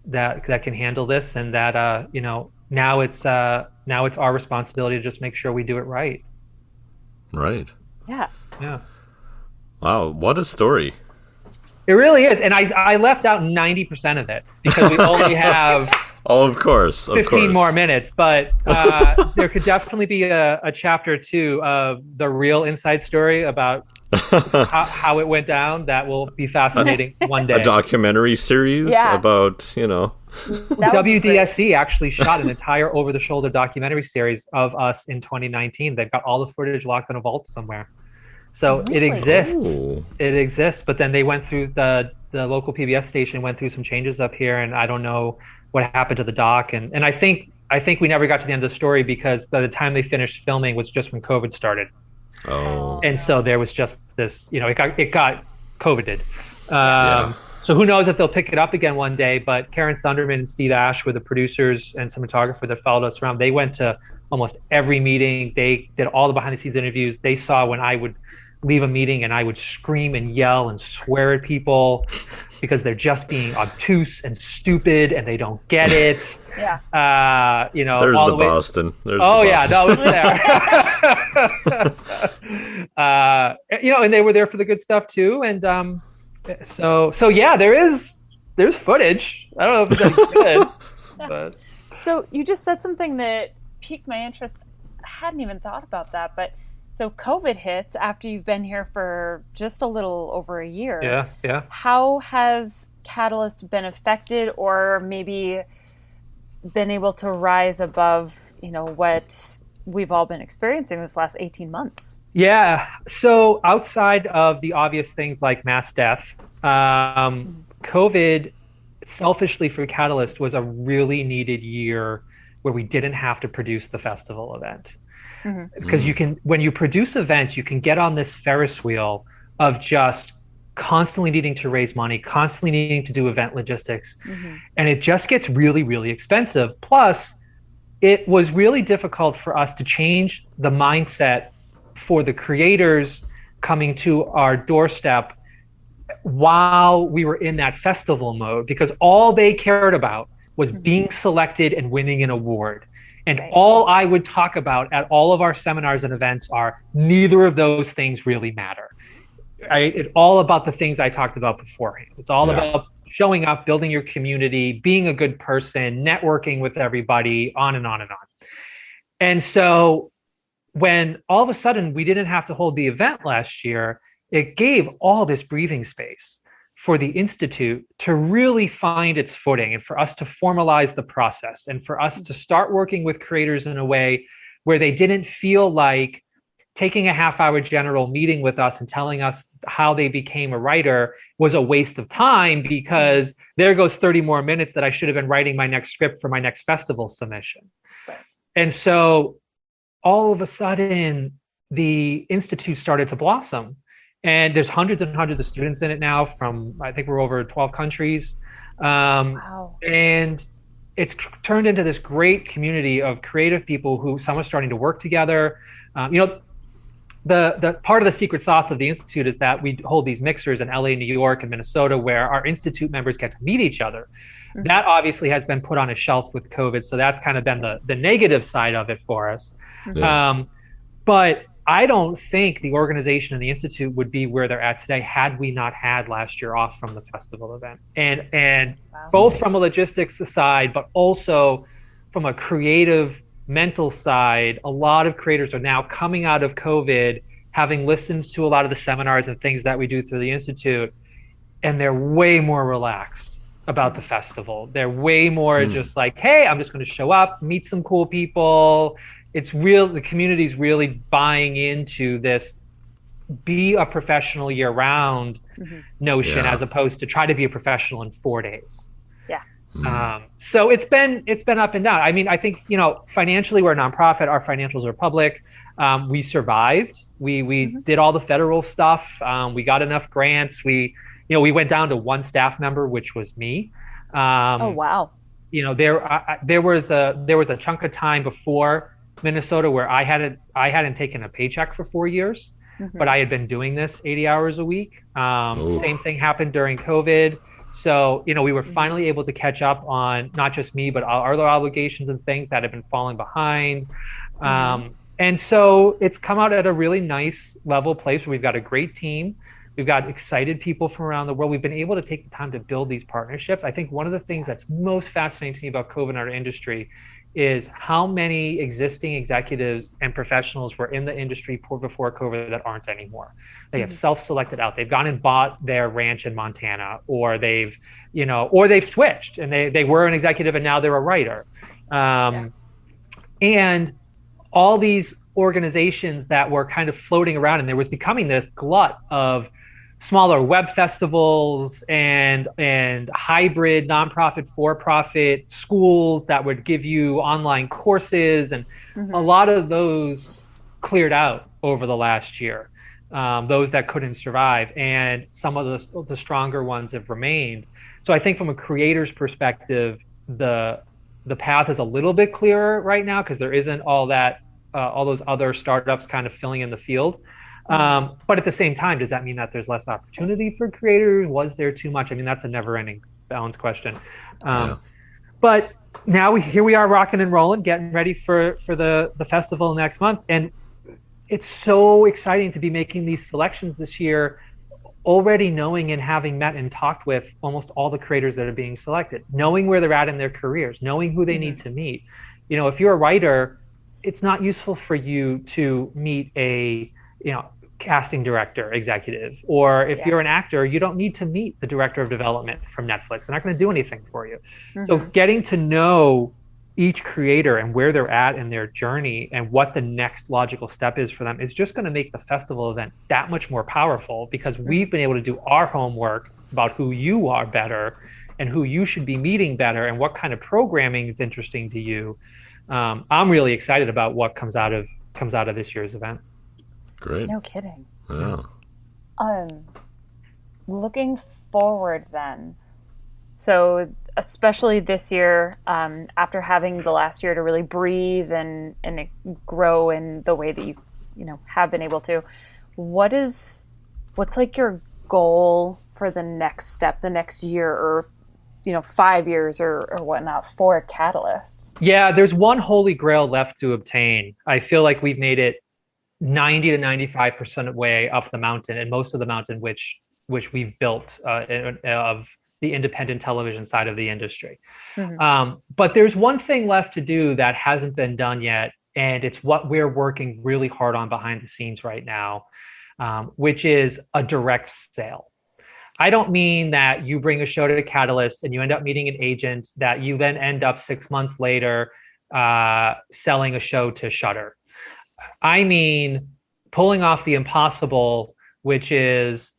that can handle this, and that, you know, now it's our responsibility to just make sure we do it right. Right. Yeah. Yeah. Wow, what a story. It really is. And I left out 90% of it because we only have of course, 15 more minutes. But there could definitely be a chapter 2 of the real inside story about how it went down. That will be fascinating one day. A documentary series about, you know. WDSC actually shot an entire over-the-shoulder documentary series of us in 2019. They've got all the footage locked in a vault somewhere. So it exists. Ooh. It exists. But then they went through the local PBS station went through some changes up here, and I don't know what happened to the doc. And I think we never got to the end of the story, because by the time they finished filming was just when COVID started. Oh. And so there was just this, you know, it got COVIDed. So who knows if they'll pick it up again one day. But Karen Sunderman and Steve Ash were the producers and cinematographer that followed us around. They went to almost every meeting. They did all the behind the scenes interviews. They saw when I would leave a meeting and I would scream and yell and swear at people because they're just being obtuse and stupid and they don't get it. You know, there's all the way... Boston. There's oh the yeah, Boston. no, it's there. You know, and they were there for the good stuff too. And so yeah, there's footage. I don't know if it's any good, but. So you just said something that piqued my interest. I hadn't even thought about that, but so COVID hits after you've been here for just a little over a year. Yeah. How has Catalyst been affected, or maybe been able to rise above, you know, what we've all been experiencing this last 18 months? Yeah. So outside of the obvious things like mass death, COVID, selfishly for Catalyst, was a really needed year where we didn't have to produce the festival event. Because you can, when you produce events, you can get on this Ferris wheel of just constantly needing to raise money, constantly needing to do event logistics. And it just gets really, really expensive. Plus, it was really difficult for us to change the mindset for the creators coming to our doorstep while we were in that festival mode, because all they cared about was being selected and winning an award. And all I would talk about at all of our seminars and events are neither of those things really matter. It's all about the things I talked about beforehand. It's all about showing up, building your community, being a good person, networking with everybody, on and on and on. And so when all of a sudden we didn't have to hold the event last year, it gave all this breathing space for the Institute to really find its footing, and for us to formalize the process, and for us to start working with creators in a way where they didn't feel like taking a half-hour general meeting with us and telling us how they became a writer was a waste of time, because there goes 30 more minutes that I should have been writing my next script for my next festival submission. And so all of a sudden, the Institute started to blossom. And there's hundreds and hundreds of students in it now from, I think we're over 12 countries. And it's turned into this great community of creative people who some are starting to work together. You know, the part of the secret sauce of the Institute is that we hold these mixers in LA, New York, and Minnesota where our Institute members get to meet each other. Mm-hmm. That obviously has been put on a shelf with COVID. So that's kind of been the negative side of it for us. Yeah. But I don't think the organization and the Institute would be where they're at today had we not had last year off from the festival event. And wow. Both from a logistics side, but also from a creative mental side, a lot of creators are now coming out of COVID, having listened to a lot of the seminars and things that we do through the Institute, and they're way more relaxed about the festival. They're way more just like, hey, I'm just going to show up, meet some cool people. It's real. The community's really buying into this be a professional year round notion as opposed to try to be a professional in 4 days. Yeah. So it's been up and down. I mean, I think, financially we're a nonprofit. Our financials are public. We survived. We did all the federal stuff. We got enough grants. We went down to one staff member, which was me. Oh, wow. There was a chunk of time before Minnesota where I hadn't taken a paycheck for 4 years, but I had been doing this 80 hours a week. Same thing happened during COVID. So, we were finally able to catch up on not just me, but our other obligations and things that have been falling behind. And so it's come out at a really nice level place where we've got a great team. We've got excited people from around the world. We've been able to take the time to build these partnerships. I think one of the things that's most fascinating to me about COVID in our industry is how many existing executives and professionals were in the industry before COVID that aren't anymore. They have self-selected out. They've gone and bought their ranch in Montana, or they've switched and they were an executive and now they're a writer. And all these organizations that were kind of floating around, and there was becoming this glut of smaller web festivals and hybrid nonprofit for-profit schools that would give you online courses, and a lot of those cleared out over the last year, those that couldn't survive, and some of the stronger ones have remained. So I think from a creator's perspective, the path is a little bit clearer right now because there isn't all those other startups kind of filling in the field. But at the same time, does that mean that there's less opportunity for creators? Was there too much? I mean, that's a never-ending balance question. But now here we are rocking and rolling, getting ready for the festival next month. And it's so exciting to be making these selections this year, already knowing and having met and talked with almost all the creators that are being selected, knowing where they're at in their careers, knowing who they need to meet. If you're a writer, it's not useful for you to meet a casting director executive, or if you're an actor, you don't need to meet the director of development from Netflix. They're not going to do anything for you. So getting to know each creator and where they're at in their journey and what the next logical step is for them is just going to make the festival event that much more powerful, because we've been able to do our homework about who you are better and who you should be meeting better and what kind of programming is interesting to you. I'm really excited about what comes out of this year's event. Great. No kidding. Yeah. Looking forward then, so especially this year, after having the last year to really breathe and grow in the way that you have been able to, what's like your goal for the next step, the next year, or 5 years or whatnot for Catalyst? Yeah, there's one holy grail left to obtain. I feel like we've made it 90 to 95% way up the mountain, and most of the mountain which we've built of the independent television side of the industry. But there's one thing left to do that hasn't been done yet, and it's what we're working really hard on behind the scenes right now, which is a direct sale. I don't mean that you bring a show to Catalyst and you end up meeting an agent that you then end up 6 months later selling a show to Shudder. I mean pulling off the impossible, which is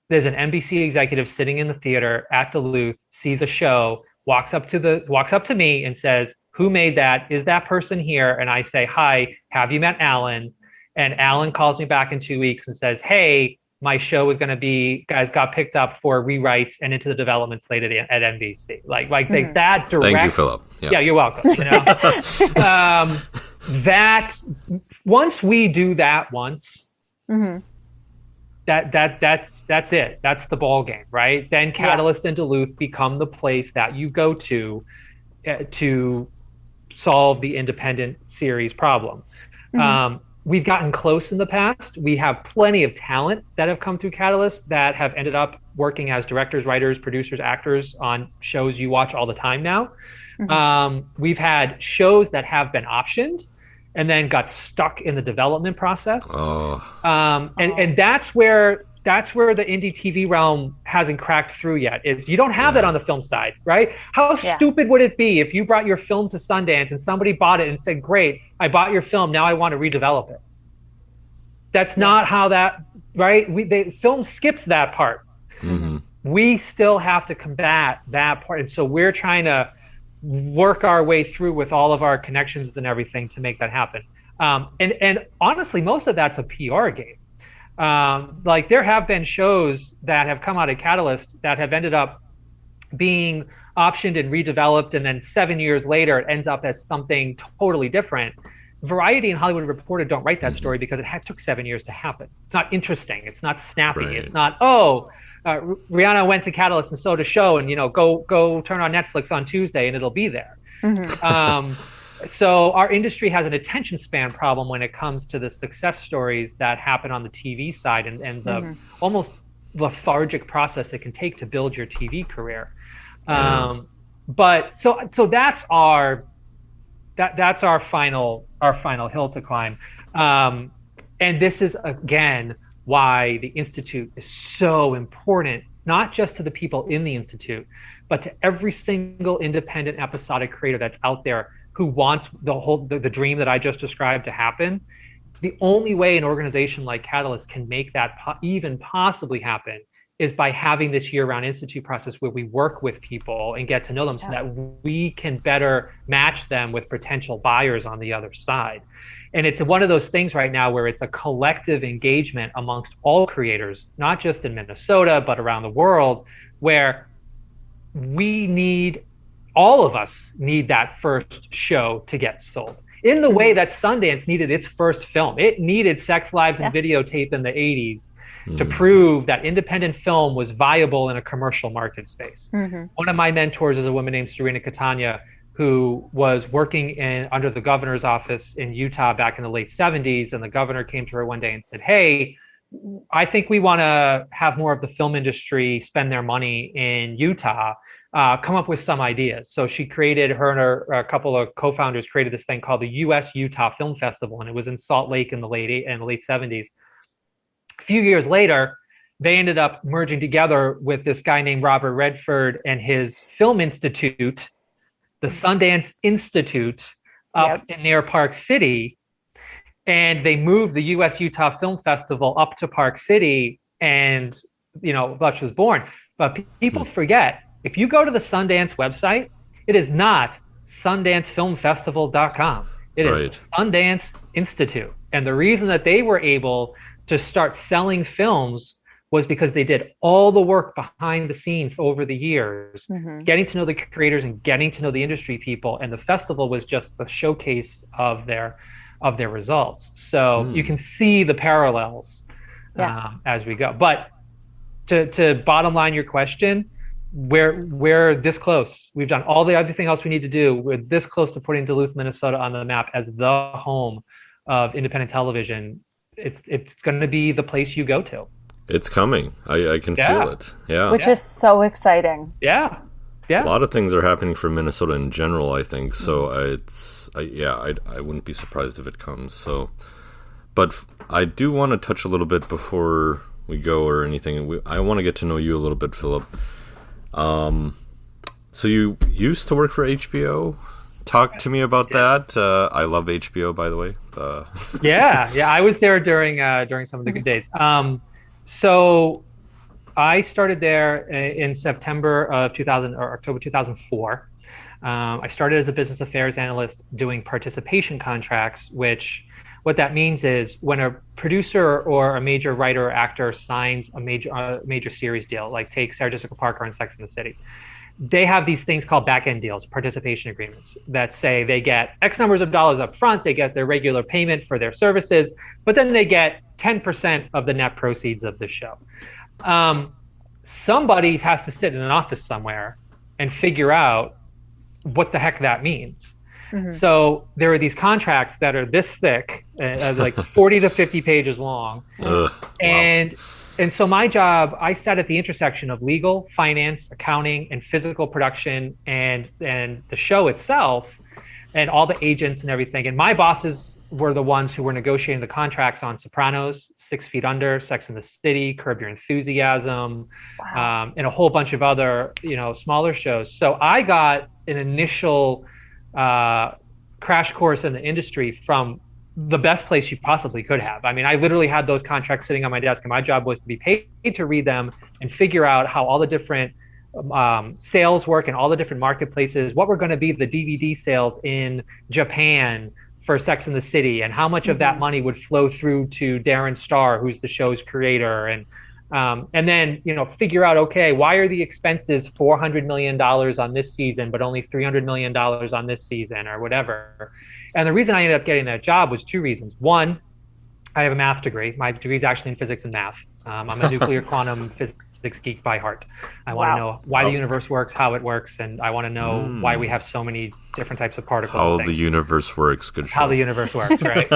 there's an NBC executive sitting in the theater at Duluth, sees a show, walks up to me and says, "Who made that? Is that person here?" And I say, "Hi, have you met Alan?" And Alan calls me back in 2 weeks and says, "Hey, my show is going to be, guys, got picked up for rewrites and into the development slate at NBC." Like that direct. Thank you, Philip. Yeah, you're welcome. That once we do that once, That's it. That's the ball game, right? Then Catalyst and Duluth become the place that you go to solve the independent series problem. We've gotten close in the past. We have plenty of talent that have come through Catalyst that have ended up working as directors, writers, producers, actors on shows you watch all the time now. We've had shows that have been optioned and then got stuck in the development process. And that's where the indie TV realm hasn't cracked through yet. You don't have that on the film side, right? How stupid would it be if you brought your film to Sundance and somebody bought it and said, great, I bought your film, now I want to redevelop it. That's not how that, right? Film skips that part. We still have to combat that part. And so we're trying to work our way through with all of our connections and everything to make that happen. And honestly, most of that's a PR game. Like there have been shows that have come out of Catalyst that have ended up being optioned and redeveloped, and then 7 years later it ends up as something totally different. Variety and Hollywood Reporter don't write that story because it took 7 years to happen. It's not interesting. It's not snappy. Right. It's not, Rihanna went to Catalyst and sold a show, and go turn on Netflix on Tuesday and it'll be there. So our industry has an attention span problem when it comes to the success stories that happen on the TV side and the almost lethargic process it can take to build your TV career. But so that's our final hill to climb. And this is again why the Institute is so important, not just to the people in the Institute, but to every single independent episodic creator that's out there who wants the dream that I just described to happen. The only way an organization like Catalyst can make that even possibly happen is by having this year-round institute process where we work with people and get to know them so that we can better match them with potential buyers on the other side. And it's one of those things right now where it's a collective engagement amongst all creators, not just in Minnesota, but around the world, where all of us need that first show to get sold. In the way that Sundance needed its first film. It needed Sex, Lives, and Videotape in the 80s to prove that independent film was viable in a commercial market space. One of my mentors is a woman named Serena Catania, who was working under the governor's office in Utah back in the late 70s. And the governor came to her one day and said, hey, I think we want to have more of the film industry spend their money in Utah. Come up with some ideas. So she created, her and a couple of co-founders created this thing called the U.S. Utah Film Festival, and it was in Salt Lake in the late 70s. A few years later, they ended up merging together with this guy named Robert Redford and his film institute, the Sundance Institute, up near Park City, and they moved the U.S. Utah Film Festival up to Park City, and Blush was born. But people forget, if you go to the Sundance website, it is not sundancefilmfestival.com. It is Sundance Institute. And the reason that they were able to start selling films was because they did all the work behind the scenes over the years, getting to know the creators and getting to know the industry people. And the festival was just the showcase of their results. So you can see the parallels as we go. But to bottom line your question, we're this close. We've done all the everything else we need to do. We're this close to putting Duluth, Minnesota on the map as the home of independent television. It's going to be the place you go to. It's coming. I can feel it. Yeah. Which is so exciting. Yeah. A lot of things are happening for Minnesota in general, I think. So I wouldn't be surprised if it comes. So, but I do want to touch a little bit before we go or anything. I want to get to know you a little bit, Philip. So you used to work for HBO. Talk to me about that. I love HBO, by the way. Yeah, I was there during some of the good days. So I started there in September of 2000 or October 2004. I started as a business affairs analyst doing participation contracts, which what that means is when a producer or a major writer or actor signs a major series deal, like take Sarah Jessica Parker on Sex and the City, they have these things called back-end deals, participation agreements, that say they get X numbers of dollars up front, they get their regular payment for their services, but then they get 10% of the net proceeds of the show. Somebody has to sit in an office somewhere and figure out what the heck that means. Mm-hmm. So there are these contracts that are this thick, like 40 to 50 pages long. And so my job, I sat at the intersection of legal, finance, accounting, and physical production and the show itself and all the agents and everything. And my bosses were the ones who were negotiating the contracts on Sopranos, 6 Feet Under, Sex and the City, Curb Your Enthusiasm, wow. And a whole bunch of other, smaller shows. So I got an initial crash course in the industry from the best place you possibly could have. I mean, I literally had those contracts sitting on my desk, and my job was to be paid to read them and figure out how all the different sales work and all the different marketplaces, what were going to be the DVD sales in Japan for Sex and the City, and how much of that money would flow through to Darren Star, who's the show's creator, and then figure out, okay, why are the expenses $400 million on this season but only $300 million on this season, or whatever. And the reason I ended up getting that job was 2 reasons. One, I have a math degree. My degree is actually in physics and math. I'm a nuclear quantum physics geek by heart. I want to know why the universe works, how it works, and I want to know why we have so many different types of particles. How the universe works. Good show. How the universe works, right?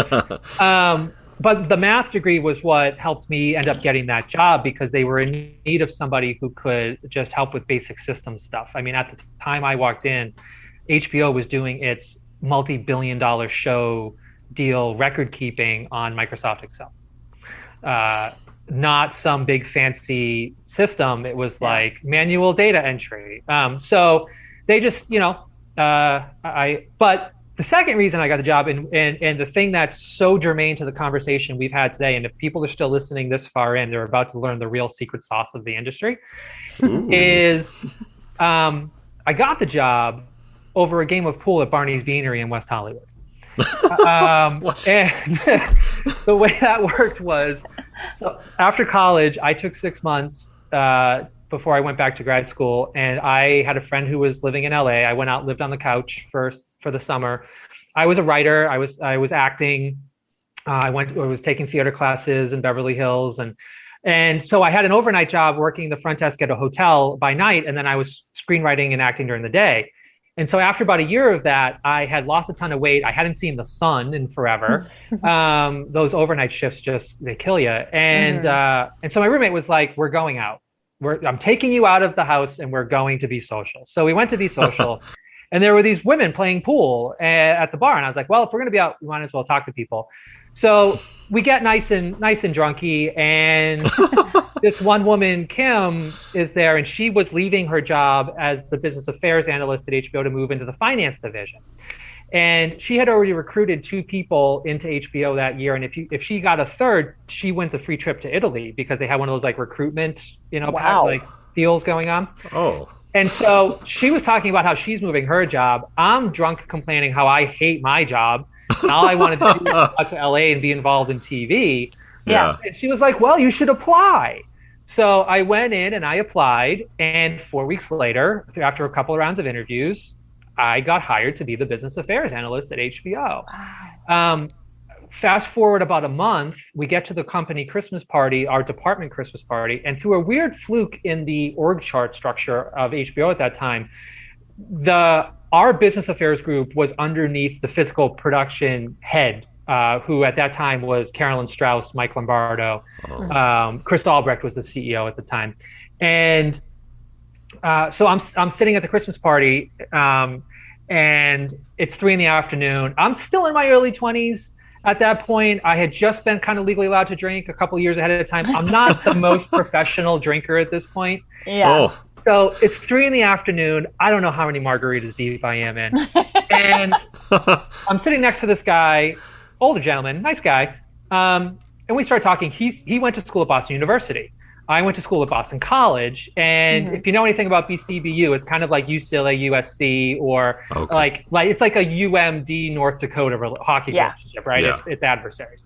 But the math degree was what helped me end up getting that job, because they were in need of somebody who could just help with basic system stuff. I mean, at the time I walked in, HBO was doing its multi-billion-dollar show deal record keeping on Microsoft Excel. Not some big fancy system. It was like manual data entry. So they just, but the second reason I got the job, and the thing that's so germane to the conversation we've had today, and if people are still listening this far in, they're about to learn the real secret sauce of the industry, is I got the job over a game of pool at Barney's Beanery in West Hollywood. And the way that worked was, so after college, I took 6 months before I went back to grad school, and I had a friend who was living in LA. I went out, lived on the couch for the summer. I was a writer. I was acting. I was taking theater classes in Beverly Hills, and so I had an overnight job working the front desk at a hotel by night, and then I was screenwriting and acting during the day. And so after about a year of that, I had lost a ton of weight. I hadn't seen the sun in forever. Those overnight shifts they kill you. And so my roommate was like, "We're going out. I'm taking you out of the house, and we're going to be social." So we went to be social, and there were these women playing pool at the bar. And I was like, "Well, if we're going to be out, we might as well talk to people." So we get nice and drunky, and this one woman, Kim, is there, and she was leaving her job as the business affairs analyst at HBO to move into the finance division. And she had already recruited 2 people into HBO that year, and if she got a third, she wins a free trip to Italy, because they had one of those like recruitment, like deals going on. Oh. And so she was talking about how she's moving her job. I'm drunk complaining how I hate my job. And all I wanted to do was go to LA and be involved in TV. Yeah. And she was like, "Well, you should apply." So I went in and I applied. And 4 weeks later, after a couple of rounds of interviews, I got hired to be the business affairs analyst at HBO. Wow. Fast forward about a month, we get to the company Christmas party, our department Christmas party. And through a weird fluke in the org chart structure of HBO at that time, our business affairs group was underneath the physical production head, who at that time was Carolyn Strauss, Mike Lombardo. Chris Albrecht was the CEO at the time. And so I'm sitting at the Christmas party, and it's 3 p.m. I'm still in my early 20s. At that point, I had just been kind of legally allowed to drink a couple of years ahead of time. I'm not the most professional drinker at this point. Yeah. Oh. So it's 3 p.m. I don't know how many margaritas deep I am in. And I'm sitting next to this guy, older gentleman, nice guy. And we start talking. He went to school at Boston University. I went to school at Boston College. And if you know anything about BCBU, it's kind of like UCLA, USC, or like it's like a UMD North Dakota hockey relationship, right? Yeah. It's adversaries.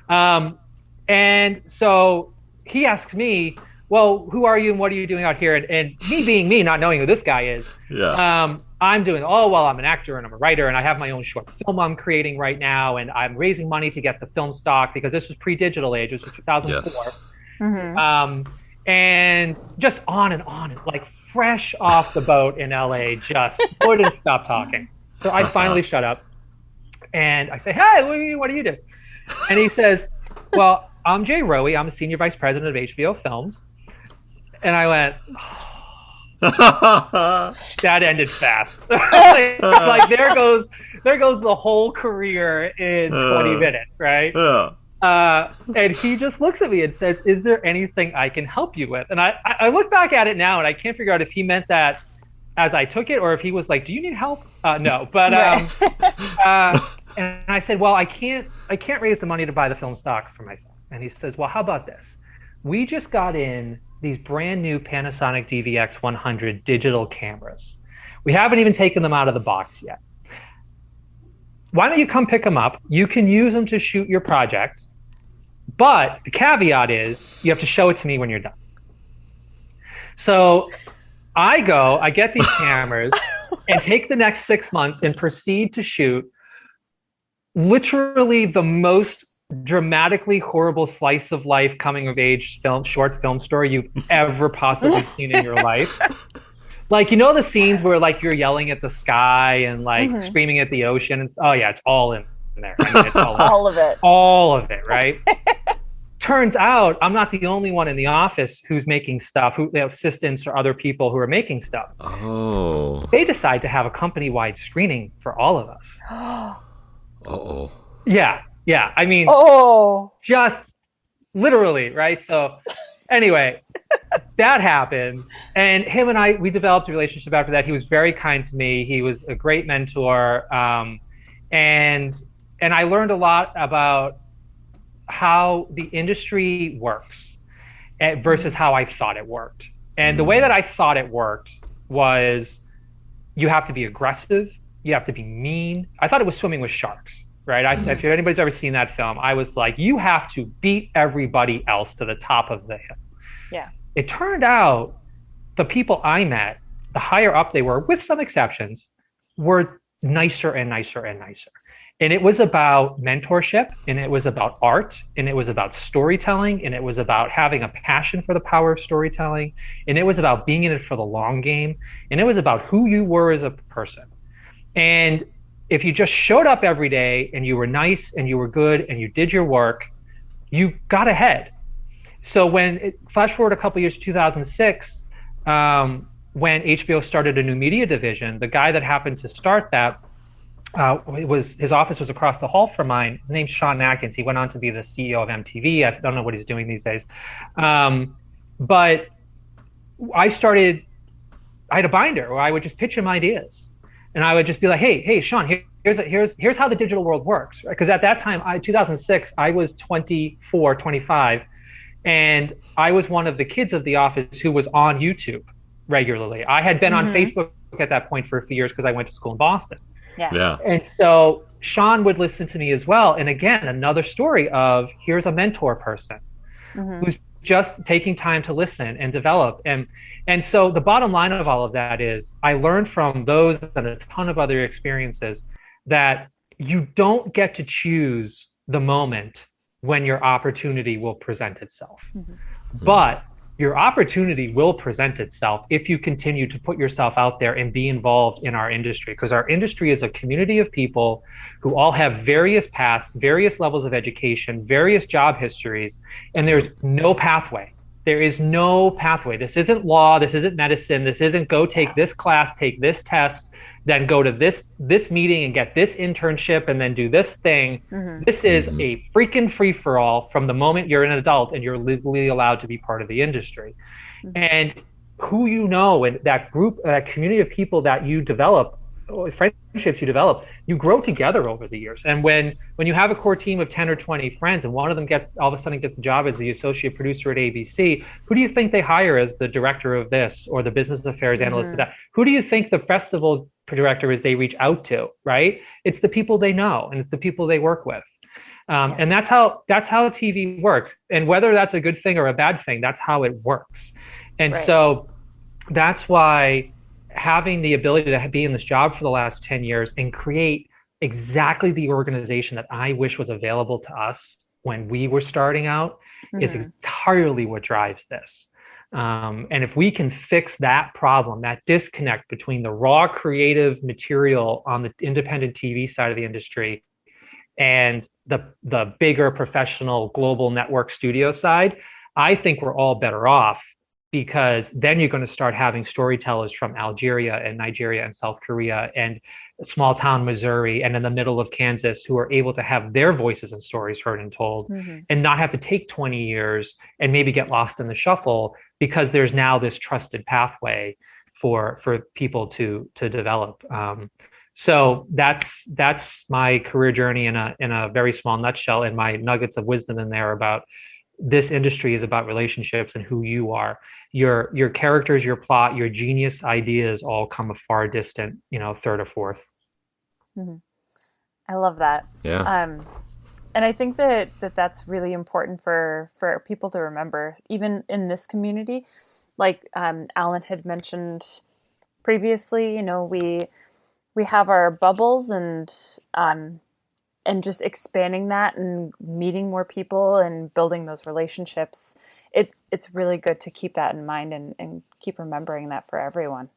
And so he asks me, "Well, who are you and what are you doing out here?" And me being me, not knowing who this guy is, I'm doing, oh, well, I'm an actor and I'm a writer and I have my own short film I'm creating right now. And I'm raising money to get the film stock because this was pre-digital age. This was 2004. Yes. And just on and on, like fresh off the boat in LA, just wouldn't stop talking. So I finally shut up and I say, hey, what do you do? And he says, well, I'm Jay Rowe. I'm a senior vice president of HBO Films. And I went, that ended fast. Like there goes the whole career in 20 minutes, right? And he just looks at me and says, is there anything I can help you with? And I look back at it now and I can't figure out if he meant that as I took it or if he was like, do you need help? No, but and I said, well, I can't raise the money to buy the film stock for myself. And he says, well, how about this? We just got in these brand new Panasonic DVX 100 digital cameras. We haven't even taken them out of the box yet. Why don't you come pick them up? You can use them to shoot your project, but the caveat is you have to show it to me when you're done. So I get these cameras and take the next 6 months and proceed to shoot literally the most dramatically horrible slice of life coming of age short film story you've ever possibly seen in your life. Like, you know, the scenes where like you're yelling at the sky and like screaming at the ocean and oh yeah, it's all in there. I mean, it's all of it, right? Turns out I'm not the only one in the office who's making stuff, who they have assistants or other people who are making stuff. Oh. They decide to have a company-wide screening for all of us. Uh-oh. Yeah, I mean, just literally, right? So anyway, that happens. And him and I, we developed a relationship after that. He was very kind to me. He was a great mentor. And I learned a lot about how the industry works versus how I thought it worked. And the way that I thought it worked was you have to be aggressive. You have to be mean. I thought it was swimming with sharks. Right? If anybody's ever seen that film, I was like, you have to beat everybody else to the top of the hill. Yeah. It turned out the people I met, the higher up they were, with some exceptions, were nicer and nicer and nicer. And it was about mentorship, and it was about art, and it was about storytelling, and it was about having a passion for the power of storytelling, and it was about being in it for the long game, and it was about who you were as a person. And if you just showed up every day and you were nice and you were good and you did your work, you got ahead. So flash forward a couple years to 2006, when HBO started a new media division, the guy that happened to start that, his office was across the hall from mine. His name's Sean Atkins. He went on to be the CEO of MTV. I don't know what he's doing these days. But I had a binder where I would just pitch him ideas. And I would just be like, hey, Sean, here's how the digital world works. Because at that time, 2006, I was 24, 25. And I was one of the kids of the office who was on YouTube regularly. I had been on Facebook at that point for a few years because I went to school in Boston. Yeah. And so Sean would listen to me as well. And again, another story of here's a mentor person who's just taking time to listen and develop. And so the bottom line of all of that is I learned from those and a ton of other experiences that you don't get to choose the moment when your opportunity will present itself. But your opportunity will present itself if you continue to put yourself out there and be involved in our industry, because our industry is a community of people who all have various paths, various levels of education, various job histories, and there's no pathway. There is no pathway. This isn't law. This isn't medicine. This isn't go take this class, take this test, then go to this meeting and get this internship and then do this thing. This is a freaking free-for-all from the moment you're an adult and you're legally allowed to be part of the industry. And who you know and that group, that community of people that you develop, friendships you develop, you grow together over the years. And when you have a core team of 10 or 20 friends and one of them all of a sudden gets the job as the associate producer at ABC, who do you think they hire as the director of this or the business affairs analyst of that? Who do you think the festival director is they reach out to, right? It's the people they know and it's the people they work with. And that's how TV works. And whether that's a good thing or a bad thing, that's how it works. And so that's why having the ability to be in this job for the last 10 years and create exactly the organization that I wish was available to us when we were starting out is entirely what drives this. And if we can fix that problem, that disconnect between the raw creative material on the independent TV side of the industry and the bigger professional global network studio side, I think we're all better off, because then you're going to start having storytellers from Algeria and Nigeria and South Korea and small town Missouri and in the middle of Kansas who are able to have their voices and stories heard and told, and not have to take 20 years and maybe get lost in the shuffle, because there's now this trusted pathway for people to develop. So that's my career journey in a very small nutshell, and my nuggets of wisdom in there about this industry is about relationships and who you are. Your characters, your plot, your genius ideas all come a far distant, third or fourth. I love that. Yeah. And I think that's really important for people to remember, even in this community. Like Alan had mentioned previously, we have our bubbles, and just expanding that and meeting more people and building those relationships. It's really good to keep that in mind and keep remembering that for everyone.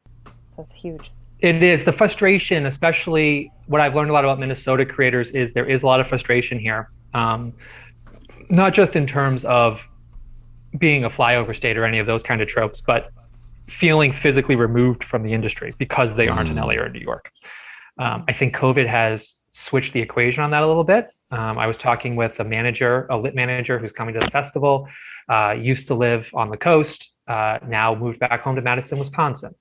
So it's huge. It is. The frustration, especially what I've learned a lot about Minnesota creators, is there is a lot of frustration here. Not just in terms of being a flyover state or any of those kind of tropes, but feeling physically removed from the industry because they aren't in LA or New York. I think COVID has switched the equation on that a little bit. I was talking with a lit manager who's coming to the festival, used to live on the coast, now moved back home to Madison, Wisconsin.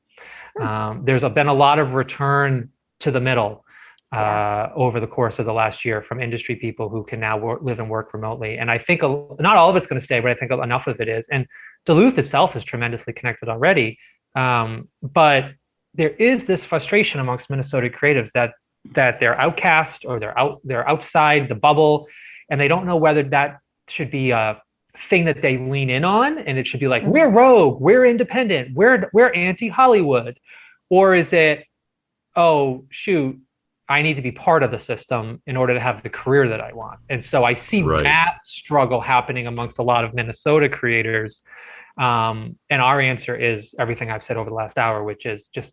There's been a lot of return to the middle over the course of the last year from industry people who can now live and work remotely. And I think not all of it's going to stay, but I think enough of it is. And Duluth itself is tremendously connected already. But there is this frustration amongst Minnesota creatives that they're outcast, or they're outside the bubble, and they don't know whether that should be a thing that they lean in on, and it should be like, we're rogue, we're independent, we're anti-Hollywood, or is it, oh shoot, I need to be part of the system in order to have the career that I want. And so I see that struggle happening amongst a lot of Minnesota creators. And our answer is everything I've said over the last hour, which is just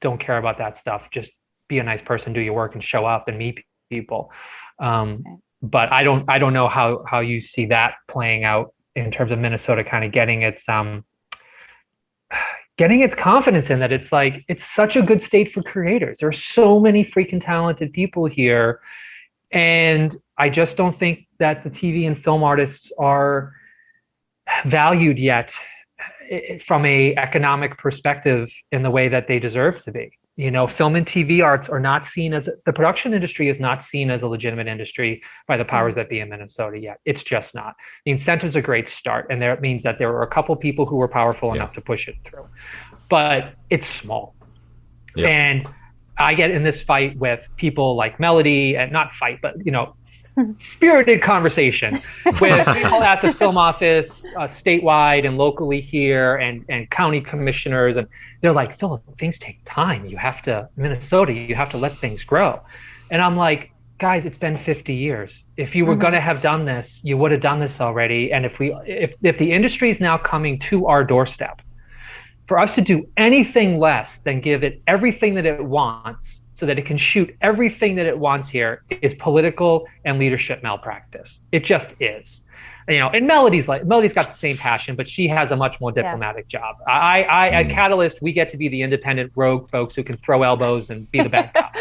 don't care about that stuff. Just be a nice person, do your work, and show up and meet people. But I don't know how you see that playing out in terms of Minnesota kind of getting its confidence in that. It's like, it's such a good state for creators. There are so many freaking talented people here. And I just don't think that the TV and film artists are valued yet from a economic perspective in the way that they deserve to be. Film and TV arts are not seen as, the production industry is not seen as a legitimate industry by the powers that be in Minnesota yet. It's just not. The incentive's a great start, and it means that there are a couple people who were powerful enough to push it through. But it's small. Yeah. And I get in this fight with people like Melody, and not fight, but spirited conversation with people at the film office, statewide and locally here, and county commissioners, and they're like, Philip, things take time. Minnesota, you have to let things grow. And I'm like, guys, it's been 50 years. If you were going to have done this, you would have done this already. And if the industry is now coming to our doorstep, for us to do anything less than give it everything that it wants so that it can shoot everything that it wants here is political and leadership malpractice. It just is. And Melody's got the same passion, but she has a much more diplomatic job. At Catalyst, we get to be the independent rogue folks who can throw elbows and be the bad cop.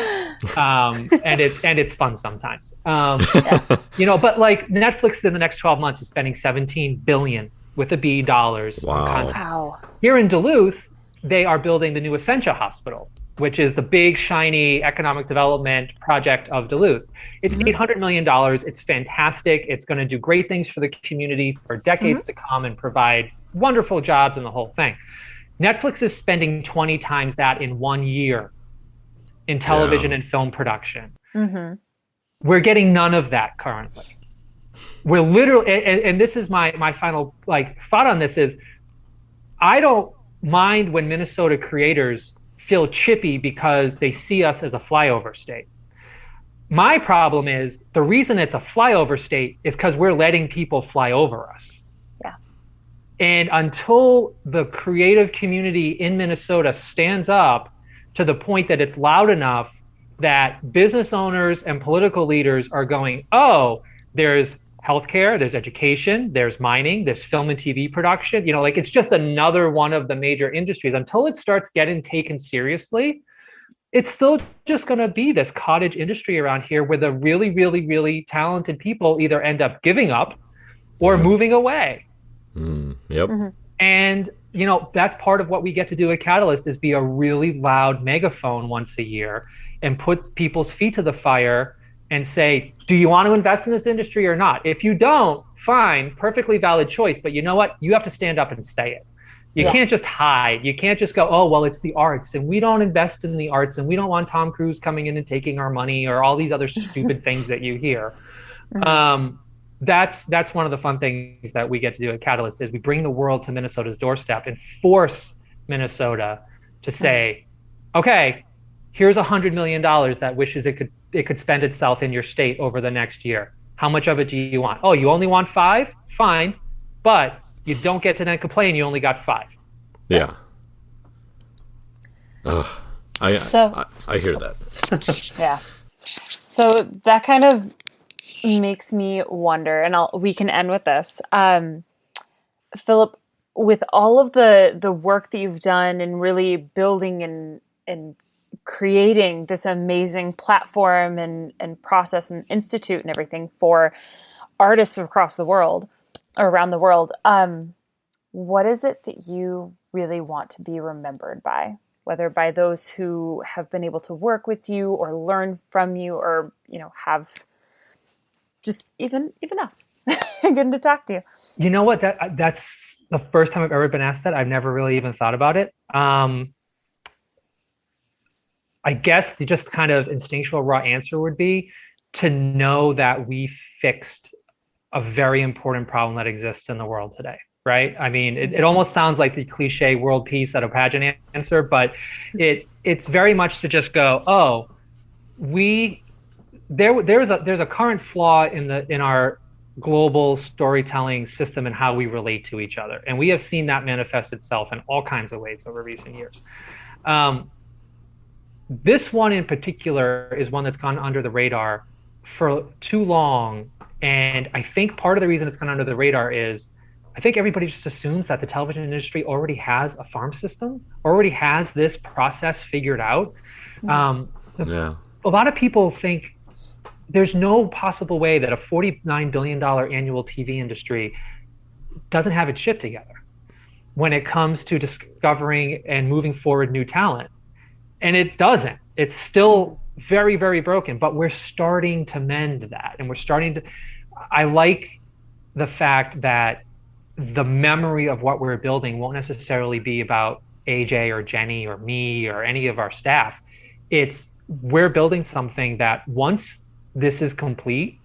And it's fun sometimes. But like Netflix in the next 12 months is spending $17 billion with a B dollars. Wow. Here in Duluth, they are building the new Essentia Hospital, which is the big, shiny economic development project of Duluth. It's $800 million. It's fantastic. It's going to do great things for the community for decades to come and provide wonderful jobs and the whole thing. Netflix is spending 20 times that in 1 year in television and film production. We're getting none of that currently. We're literally, and this is my final thought on this is, I don't mind when Minnesota creators feel chippy because they see us as a flyover state. My problem is the reason it's a flyover state is because we're letting people fly over us. Yeah. And until the creative community in Minnesota stands up to the point that it's loud enough that business owners and political leaders are going, oh, there's healthcare, there's education, there's mining, there's film and TV production, like it's just another one of the major industries. Until it starts getting taken seriously, it's still just going to be this cottage industry around here where the really, really, really talented people either end up giving up or moving away. Yep. Mm-hmm. And, that's part of what we get to do at Catalyst is be a really loud megaphone once a year and put people's feet to the fire and say, do you want to invest in this industry or not? If you don't, fine, perfectly valid choice. But you know what? You have to stand up and say it. You can't just hide. You can't just go, oh, well, it's the arts and we don't invest in the arts and we don't want Tom Cruise coming in and taking our money or all these other stupid things that you hear. That's one of the fun things that we get to do at Catalyst is we bring the world to Minnesota's doorstep and force Minnesota to say, okay, here's $100 million that wishes it could spend itself in your state over the next year. How much of it do you want? Oh, you only want 5? Fine. But you don't get to then complain you only got 5. Yeah. I hear that. Yeah. So that kind of makes me wonder, and we can end with this. Philip, with all of the work that you've done and really building and creating this amazing platform and process and institute and everything for artists across the world or around the world, what is it that you really want to be remembered by, whether by those who have been able to work with you or learn from you or, have just even us getting to talk to you? You know what? That's the first time I've ever been asked that. I've never really even thought about it. I guess the just kind of instinctual raw answer would be to know that we fixed a very important problem that exists in the world today, right? I mean, it almost sounds like the cliche world peace at a pageant answer, but it's very much to just go, oh, there's a current flaw in our global storytelling system and how we relate to each other. And we have seen that manifest itself in all kinds of ways over recent years. This one in particular is one that's gone under the radar for too long. And I think part of the reason it's gone under the radar is I think everybody just assumes that the television industry already has a farm system, already has this process figured out. A lot of people think there's no possible way that a $49 billion annual TV industry doesn't have its shit together when it comes to discovering and moving forward new talent. And it doesn't. It's still very, very broken, but we're starting to mend that. And I like the fact that the memory of what we're building won't necessarily be about AJ or Jenny or me or any of our staff. We're building something that once this is complete,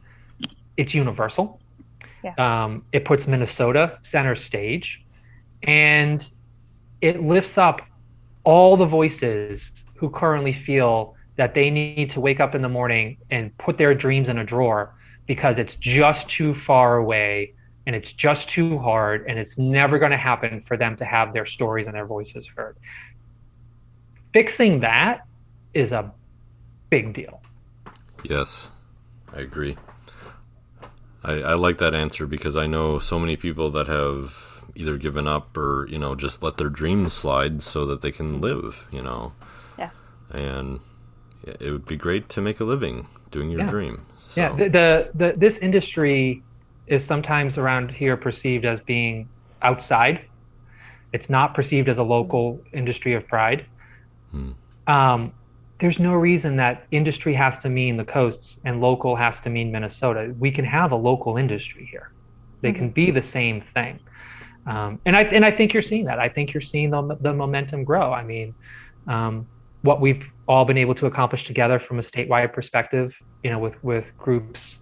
it's universal. Yeah. It puts Minnesota center stage, and it lifts up all the voices who currently feel that they need to wake up in the morning and put their dreams in a drawer because it's just too far away and it's just too hard and it's never going to happen for them to have their stories and their voices heard. Fixing that is a big deal. Yes, I agree. I like that answer because I know so many people that have either given up or, just let their dreams slide so that they can live, Yeah. And it would be great to make a living doing your dream. So. Yeah, this industry is sometimes around here perceived as being outside. It's not perceived as a local industry of pride. There's no reason that industry has to mean the coasts and local has to mean Minnesota. We can have a local industry here. They can be the same thing. And I think you're seeing that. I think you're seeing the momentum grow. I mean, what we've all been able to accomplish together from a statewide perspective, with groups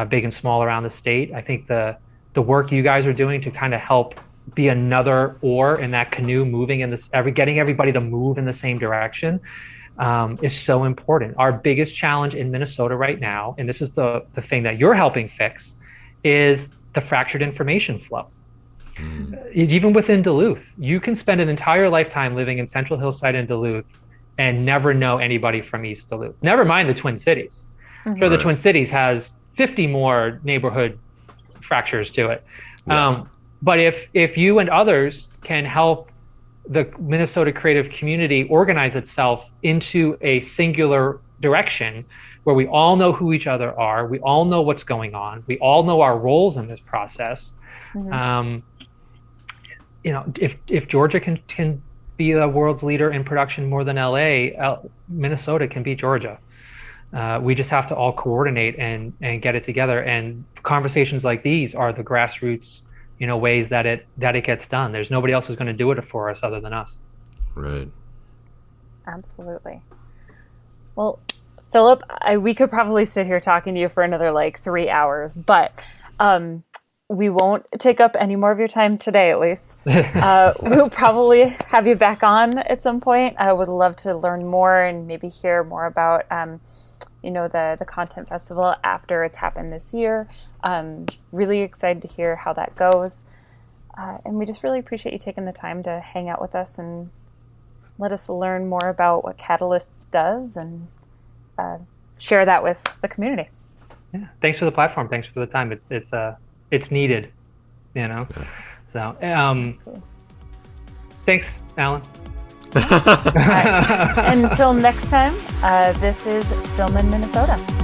big and small around the state. I think the work you guys are doing to kind of help be another oar in that canoe moving in this, getting everybody to move in the same direction is so important. Our biggest challenge in Minnesota right now, and this is the thing that you're helping fix, is the fractured information flow. Even within Duluth, you can spend an entire lifetime living in Central Hillside in Duluth and never know anybody from East Duluth. Never mind the Twin Cities. I'm sure the Twin Cities has 50 more neighborhood fractures to it. Yeah. But if you and others can help the Minnesota creative community organize itself into a singular direction where we all know who each other are, we all know what's going on, we all know our roles in this process. If Georgia can be the world's leader in production more than LA, Minnesota can be Georgia. We just have to all coordinate and get it together. And conversations like these are the grassroots, ways that it gets done. There's nobody else who's going to do it for us other than us. Right. Absolutely. Well, Philip, we could probably sit here talking to you for another 3 hours, but we won't take up any more of your time today, at least. We'll probably have you back on at some point. I would love to learn more and maybe hear more about, the content festival after it's happened this year. Really excited to hear how that goes. And we just really appreciate you taking the time to hang out with us and let us learn more about what Catalyst does and share that with the community. Yeah. Thanks for the platform. Thanks for the time. It's needed, Yeah. So, thanks, Alan. Right. Until next time, this is Film in Minnesota.